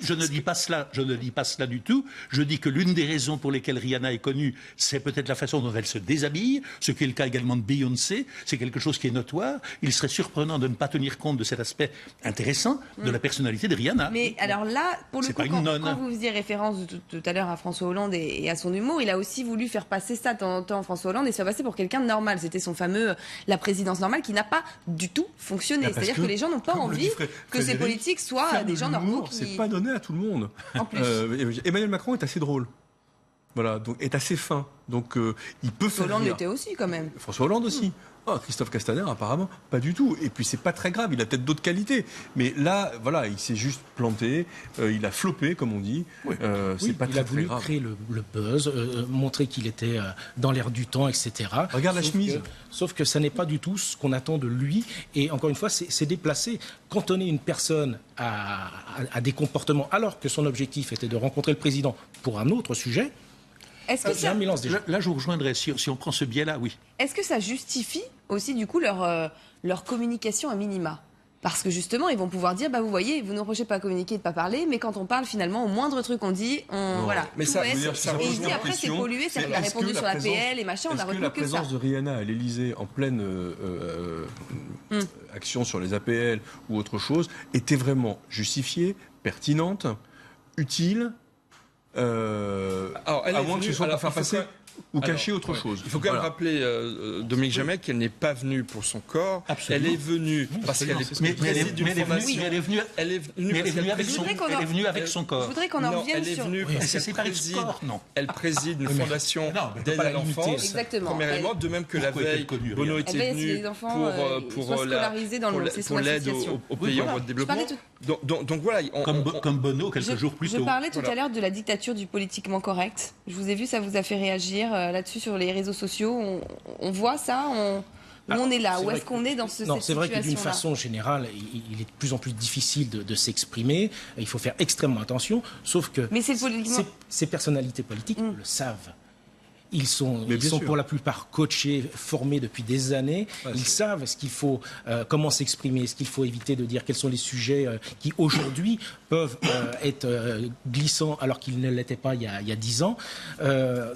Je ne dis pas cela. Je ne dis pas cela du tout. Je dis que l'une des raisons pour lesquelles Rihanna est connue, c'est peut-être la façon dont elle se déshabille, ce qui est le cas également de Beyoncé. C'est quelque chose qui est notoire. Il serait surprenant de ne pas tenir compte de cet aspect intéressant de la personnalité de Rihanna. Mais alors là, pour le coup, quand vous faisiez référence tout à l'heure à François Hollande et à son humour, il a aussi voulu faire passer ça de temps en temps, François Hollande, et se faire passer pour quelqu'un de normal. C'était son fameux la présidence normale qui n'a pas du tout fonctionné. C'est-à-dire que les gens n'ont pas envie que ces politiques soient des gens normaux. C'est pas donné à tout le monde. En plus. Emmanuel Macron est assez drôle. Voilà, donc est assez fin. Donc il peut faire Hollande rire. l'était aussi quand même. François Hollande aussi. Ah, Christophe Castaner, apparemment, pas du tout. Et puis, c'est pas très grave. Il a peut-être d'autres qualités. Mais là, voilà, il s'est juste planté. Il a floppé, comme on dit. C'est pas il très, a voulu très grave. créer le buzz, montrer qu'il était dans l'air du temps, etc. Regarde la chemise. Sauf que ça n'est pas du tout ce qu'on attend de lui. Et encore une fois, c'est déplacé. Cantonner une personne à des comportements, alors que son objectif était de rencontrer le président pour un autre sujet, Est-ce que ça... Là, je vous rejoindrai. Si on prend ce biais-là, oui. Est-ce que ça justifie aussi, du coup, leur communication à minima ? Parce que justement, ils vont pouvoir dire, vous voyez, vous ne reprochez pas à communiquer, de pas parler, mais quand on parle, finalement, au moindre truc qu'on dit, voilà. Mais ça, et il dit après, c'est pollué, c'est qu'il a répondu sur la PL et machin, on a retenu que ça. Est-ce que la présence de Rihanna à l'Élysée, en pleine action sur les APL ou autre chose, était vraiment justifiée, pertinente, utile, à moins que ce soit pour faire passer ou cacher autre chose. Il faut quand même rappeler, Dominique Jamais, qu'elle n'est pas venue pour son corps. Absolument. Elle est venue parce qu'elle est présidente d'une fondation. Elle est venue avec son corps. Je voudrais qu'on en revienne sur... Elle préside une fondation d'aide à l'enfance. Exactement. Premier élément, de même que la veille, Bono était venu pour l'aide aux pays en voie de développement. Donc voilà. Comme Bono, quelques jours plus tôt. Je parlais tout à l'heure de la dictature du politiquement correct. Je vous ai vu, ça vous a fait réagir là-dessus sur les réseaux sociaux. On voit ça, où on est là, où est-ce qu'on est dans cette situation-là ? C'est vrai que d'une façon générale, il est de plus en plus difficile de s'exprimer. Il faut faire extrêmement attention, sauf que ces personnalités politiques le savent. Ils sont pour la plupart coachés, formés depuis des années. Ils savent ce qu'il faut, comment s'exprimer, ce qu'il faut éviter de dire, quels sont les sujets qui aujourd'hui peuvent être glissants alors qu'ils ne l'étaient pas il y a 10 ans.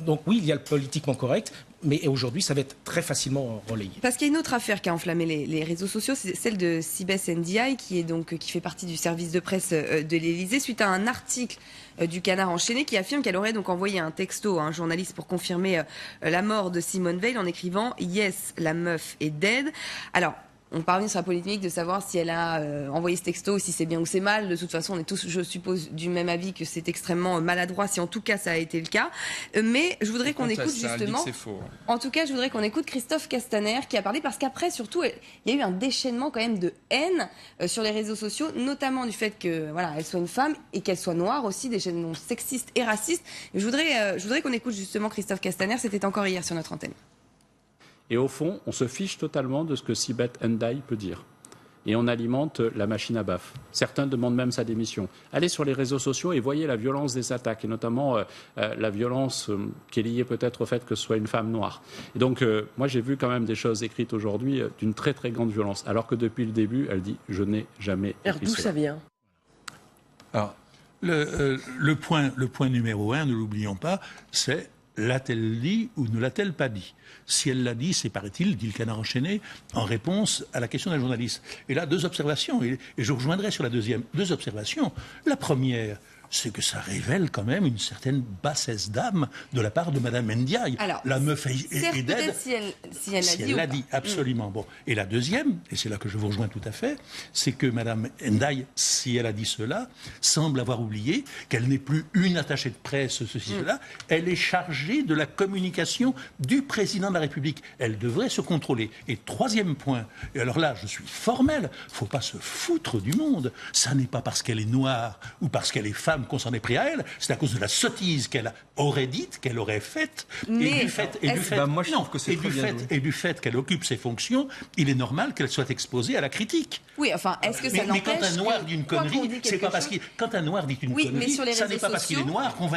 Donc oui, il y a le politiquement correct. Mais aujourd'hui, ça va être très facilement relayé. Parce qu'il y a une autre affaire qui a enflammé les réseaux sociaux, c'est celle de Sibeth Ndiaye, qui fait partie du service de presse de l'Élysée, suite à un article du Canard enchaîné qui affirme qu'elle aurait donc envoyé un texto à un journaliste pour confirmer la mort de Simone Veil en écrivant « Yes, la meuf est dead ». Alors, on parvient sur la polémique de savoir si elle a envoyé ce texto, si c'est bien ou c'est mal. De toute façon, on est tous, je suppose, du même avis que c'est extrêmement maladroit, si en tout cas ça a été le cas. Mais je voudrais qu'on écoute justement... En tout cas, je voudrais qu'on écoute Christophe Castaner qui a parlé, parce qu'après, surtout, il y a eu un déchaînement quand même de haine sur les réseaux sociaux, notamment du fait que voilà, elle soit une femme et qu'elle soit noire aussi, des déchaînements sexistes et racistes. Et je voudrais qu'on écoute justement Christophe Castaner, c'était encore hier sur notre antenne. Et au fond, on se fiche totalement de ce que Sibeth Ndiaye peut dire. Et on alimente la machine à baffe. Certains demandent même sa démission. Allez sur les réseaux sociaux et voyez la violence des attaques, et notamment la violence qui est liée peut-être au fait que ce soit une femme noire. Et donc, moi, j'ai vu quand même des choses écrites aujourd'hui d'une très, très grande violence. Alors que depuis le début, elle dit « je n'ai jamais écrit d'où ça vient ? Alors, le point numéro 1, ne l'oublions pas, c'est l'a-t-elle dit ou ne l'a-t-elle pas dit ? Si elle l'a dit, c'est, paraît-il, dit le Canard enchaîné, en réponse à la question d'un journaliste. Et là, 2 observations, et je rejoindrai sur la deuxième. 2 observations. La première, c'est que ça révèle quand même une certaine bassesse d'âme de la part de Mme Ndiaye. Alors, la meuf est dead. Si elle l'a dit, absolument. Bon. Et la deuxième, et c'est là que je vous rejoins tout à fait, c'est que Mme Ndiaye, si elle a dit cela, semble avoir oublié qu'elle n'est plus une attachée de presse, ceci, cela. Elle est chargée de la communication du président de la République. Elle devrait se contrôler. Et 3e point, et alors là, je suis formel, il ne faut pas se foutre du monde. Ça n'est pas parce qu'elle est noire ou parce qu'elle est femme qu'on s'en est pris à elle, c'est à cause de la sottise qu'elle aurait dite, qu'elle aurait faite, et du fait qu'elle occupe ses fonctions, il est normal qu'elle soit exposée à la critique. Oui, enfin, est-ce que ça n'empêche... Mais quand un noir dit une connerie, c'est pas parce qu'il... Quand un noir dit une connerie, ça n'est pas parce qu'il est noir qu'on ne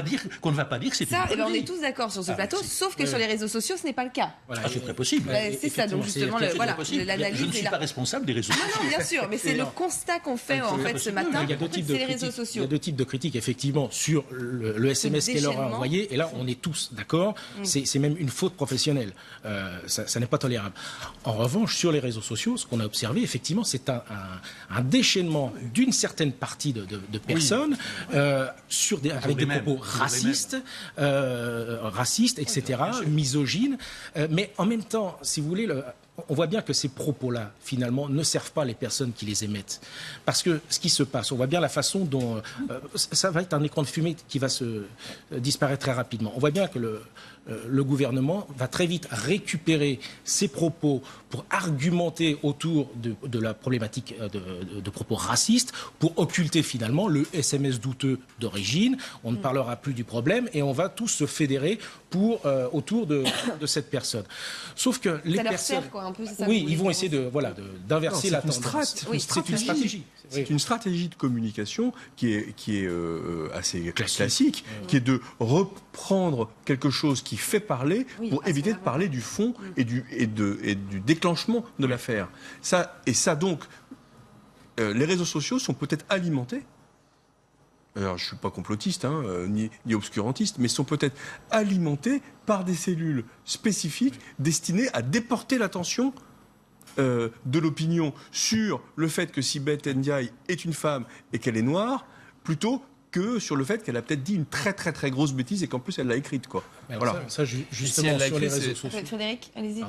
va pas dire que c'est une connerie. On est tous d'accord sur ce plateau, sauf que sur les réseaux sociaux, ce n'est pas le cas. Voilà, c'est très possible. C'est ça, donc justement, l'analyse... Je ne suis pas responsable des réseaux sociaux. Non, bien sûr, mais c'est le constat qu'on fait en fait ce matin, c'est les réseaux sociaux. Il y a 2 types de critiques, effectivement, sur le SMS qu'elle leur a envoyé, et là, on est tous d'accord, c'est même une faute professionnelle. Ça n'est pas tolérable. En revanche, sur les réseaux sociaux, ce qu'on a observé, effectivement, c'est un déchaînement d'une certaine partie de personnes avec des propos racistes, etc., misogynes, mais en même temps, si vous voulez, on voit bien que ces propos-là, finalement, ne servent pas les personnes qui les émettent. Parce que ce qui se passe, on voit bien la façon dont... ça va être un écran de fumée qui va se disparaître très rapidement. On voit bien que le gouvernement va très vite récupérer ces propos pour argumenter autour de la problématique de propos racistes, pour occulter finalement le SMS douteux d'origine. On ne parlera plus du problème et on va tous se fédérer autour de cette personne. Sauf que les personnes... Sert, quoi, un peu, c'est ça, oui, ils vont essayer d'inverser la tendance. C'est une stratégie. C'est une stratégie de communication qui est assez classique, qui est de reprendre quelque chose qui fait parler pour éviter de parler du fond et du déclenchement de l'affaire. Ça donc, les réseaux sociaux sont peut-être alimentés. Alors, je ne suis pas complotiste, ni obscurantiste, mais sont peut-être alimentés par des cellules spécifiques destinées à déporter l'attention de l'opinion sur le fait que Sibeth Ndiaye est une femme et qu'elle est noire, plutôt que sur le fait qu'elle a peut-être dit une très très très grosse bêtise et qu'en plus elle l'a écrite, quoi. Voilà. Ça, justement, sur les réseaux sociaux. Frédéric, allez-y.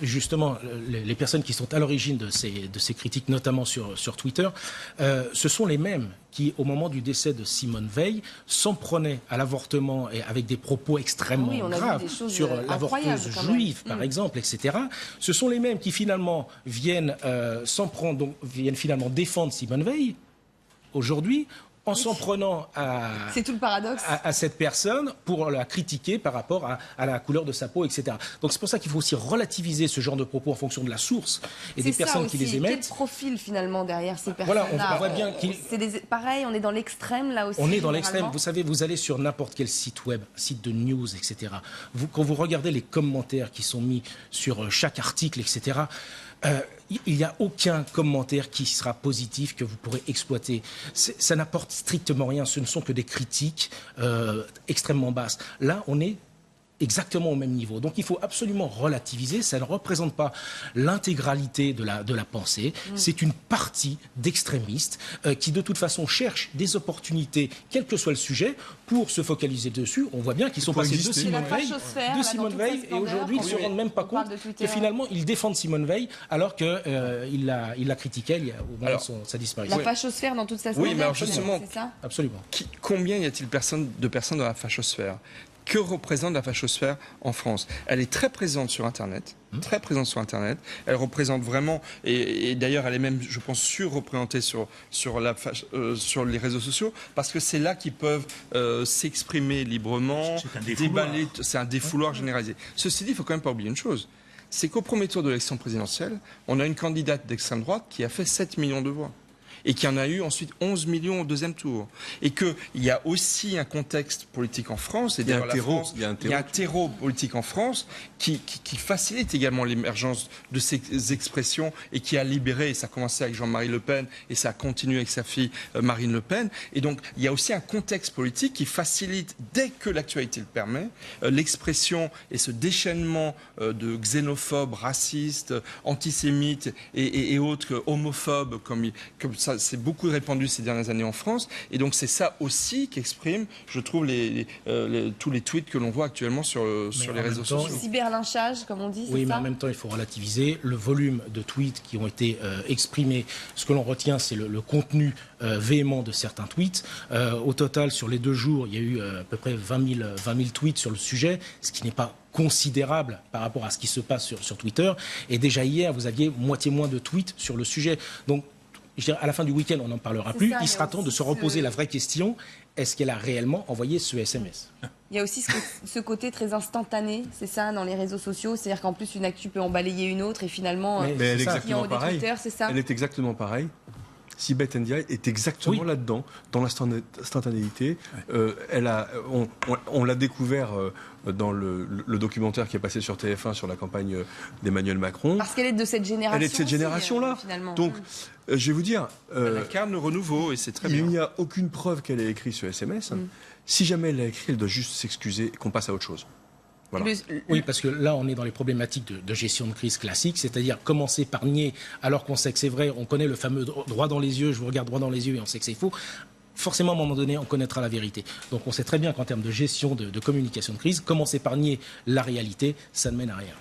Justement, les personnes qui sont à l'origine de ces critiques, notamment sur Twitter, ce sont les mêmes qui, au moment du décès de Simone Veil, s'en prenaient à l'avortement et avec des propos extrêmement graves sur l'avorteuse juive, par exemple, etc. Ce sont les mêmes qui finalement viennent finalement défendre Simone Veil aujourd'hui, en s'en prenant c'est tout le paradoxe. À cette personne pour la critiquer par rapport à la couleur de sa peau, etc. Donc c'est pour ça qu'il faut aussi relativiser ce genre de propos en fonction de la source et des personnes qui les émettent. Quel profil finalement derrière ces personnes-là? Voilà, on voit bien pareil, on est dans l'extrême là aussi. On est dans l'extrême. Vous savez, vous allez sur n'importe quel site web, site de news, etc. Quand vous regardez les commentaires qui sont mis sur chaque article, etc., il n'y a aucun commentaire qui sera positif que vous pourrez exploiter. Ça n'apporte strictement rien. Ce ne sont que des critiques extrêmement basses. Là, on est exactement au même niveau. Donc il faut absolument relativiser. Ça ne représente pas l'intégralité de la pensée. C'est une partie d'extrémistes qui de toute façon cherchent des opportunités, quel que soit le sujet, pour se focaliser dessus. On voit bien qu'ils sont passés de Simone Veil et aujourd'hui ils ne se rendent même pas compte que finalement ils défendent Simone Veil alors qu'il la critiquait au moment de sa disparition. La fachosphère dans toute sa splendeur. Oui, mais alors justement, c'est ça ? Absolument. Combien y a-t-il de personnes dans la fachosphère ? Que représente la fachosphère en France? Elle est très présente sur Internet. Très présente sur Internet. Elle représente vraiment, et d'ailleurs elle est même, je pense, surreprésentée sur les réseaux sociaux, parce que c'est là qu'ils peuvent s'exprimer librement, déballer. C'est un défouloir généralisé. Ceci dit, il ne faut quand même pas oublier une chose. C'est qu'au premier tour de l'élection présidentielle, on a une candidate d'extrême droite qui a fait 7 millions de voix. Et qu'il y en a eu ensuite 11 millions au deuxième tour. Et qu'il y a aussi un contexte politique en France, et d'ailleurs la France, il y a un terreau politique en France qui facilite également l'émergence de ces expressions et qui a libéré, et ça a commencé avec Jean-Marie Le Pen et ça a continué avec sa fille Marine Le Pen. Et donc il y a aussi un contexte politique qui facilite, dès que l'actualité le permet, l'expression et ce déchaînement de xénophobes, racistes, antisémites et autres homophobes comme ça c'est beaucoup répandu ces dernières années en France, et donc c'est ça aussi qu'exprime, je trouve, tous les tweets que l'on voit actuellement sur les réseaux sociaux. Cyberlynchage, comme on dit, c'est ça ? Oui, mais en même temps, il faut relativiser le volume de tweets qui ont été exprimés. Ce que l'on retient, c'est le contenu véhément de certains tweets. Au total, sur les 2 jours, il y a eu à peu près 20 000 tweets sur le sujet, ce qui n'est pas considérable par rapport à ce qui se passe sur Twitter. Et déjà hier, vous aviez moitié moins de tweets sur le sujet. Donc, je dirais, à la fin du week-end, on n'en parlera plus. Il sera temps de se reposer la vraie question. Est-ce qu'elle a réellement envoyé ce SMS ? Il y a aussi ce côté très instantané, c'est ça, dans les réseaux sociaux. C'est-à-dire qu'en plus, une actu peut en balayer une autre et finalement, mais elle est exactement pareille. C'est ça. Elle est exactement pareille. Sibeth Ndiaye est exactement là-dedans, dans l'instantanéité. On l'a découvert dans le documentaire qui est passé sur TF1 sur la campagne d'Emmanuel Macron. Parce qu'elle est de cette génération. Elle est de cette génération-là. Finalement. Donc, je vais vous dire... elle incarne le renouveau et c'est très bien. Il n'y a aucune preuve qu'elle ait écrit ce SMS. Si jamais elle l'a écrit, elle doit juste s'excuser et qu'on passe à autre chose. Voilà. Oui, parce que là, on est dans les problématiques de gestion de crise classique, c'est-à-dire commencer par nier alors qu'on sait que c'est vrai, on connaît le fameux droit dans les yeux, je vous regarde droit dans les yeux et on sait que c'est faux. forcément, à un moment donné, on connaîtra la vérité. Donc, on sait très bien qu'en termes de gestion, de communication de crise, commencer par nier la réalité, ça ne mène à rien.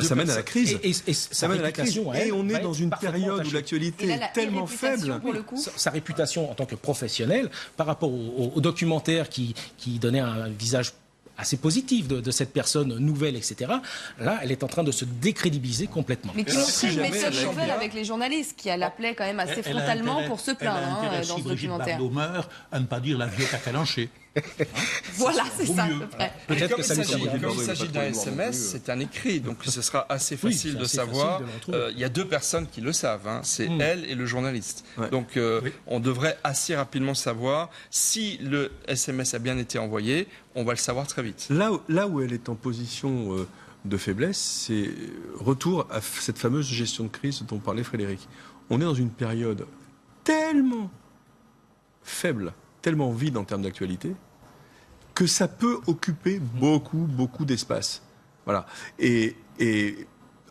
Ça mène à la crise. Et ça mène à la crise. Et on est dans une période où l'actualité est tellement faible. Sa réputation en tant que professionnel, par rapport au documentaire qui donnait un visage assez positif de cette personne nouvelle, etc. Là, elle est en train de se décrédibiliser complètement. Mais qui montrait une méthode nouvelle avec les journalistes, qui l'appelait quand même assez frontalement pour se plaindre dans ce documentaire. Bardot meurt, à ne pas dire la vieux cacalanché. Voilà, c'est ça à peu près. Peut-être que comme il s'agit d'un SMS, c'est un écrit, donc ce sera assez facile de savoir. Il y a deux personnes qui le savent, c'est elle et le journaliste. Donc on devrait assez rapidement savoir si le SMS a bien été envoyé. On va le savoir très vite. Là où elle est en position de faiblesse, c'est retour à cette fameuse gestion de crise dont parlait Frédéric. On est dans une période tellement faible, tellement vide en termes d'actualité, que ça peut occuper beaucoup d'espace. Voilà. Et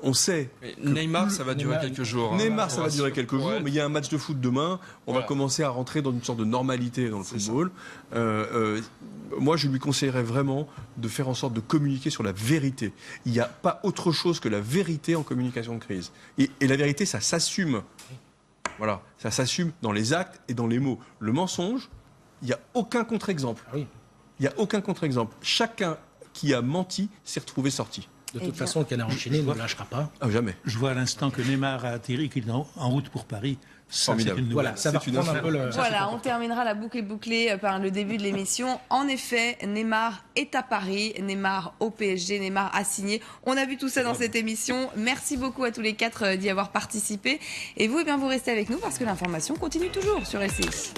on sait... Neymar, ça va durer quelques jours. Neymar, ça va durer quelques jours, mais il y a un match de foot demain. On va commencer à rentrer dans une sorte de normalité dans le football. Moi, je lui conseillerais vraiment de faire en sorte de communiquer sur la vérité. Il n'y a pas autre chose que la vérité en communication de crise. Et la vérité, ça s'assume. Voilà, ça s'assume dans les actes et dans les mots. Le mensonge, il n'y a aucun contre-exemple. Il n'y a aucun contre-exemple. Chacun qui a menti s'est retrouvé sorti. De toute façon, le canard enchaîné ne lâchera pas. Jamais. Je vois à l'instant que Neymar a atterri, qu'il est en route pour Paris. Ça, formidable. c'est une voilà, ça va reprendre un peu le... Voilà, on terminera la boucle bouclée par le début de l'émission. En effet, Neymar est à Paris, Neymar au PSG, Neymar a signé. On a vu tout ça dans cette émission. Merci beaucoup à tous les quatre d'y avoir participé. Et vous, vous restez avec nous parce que l'information continue toujours sur LCI.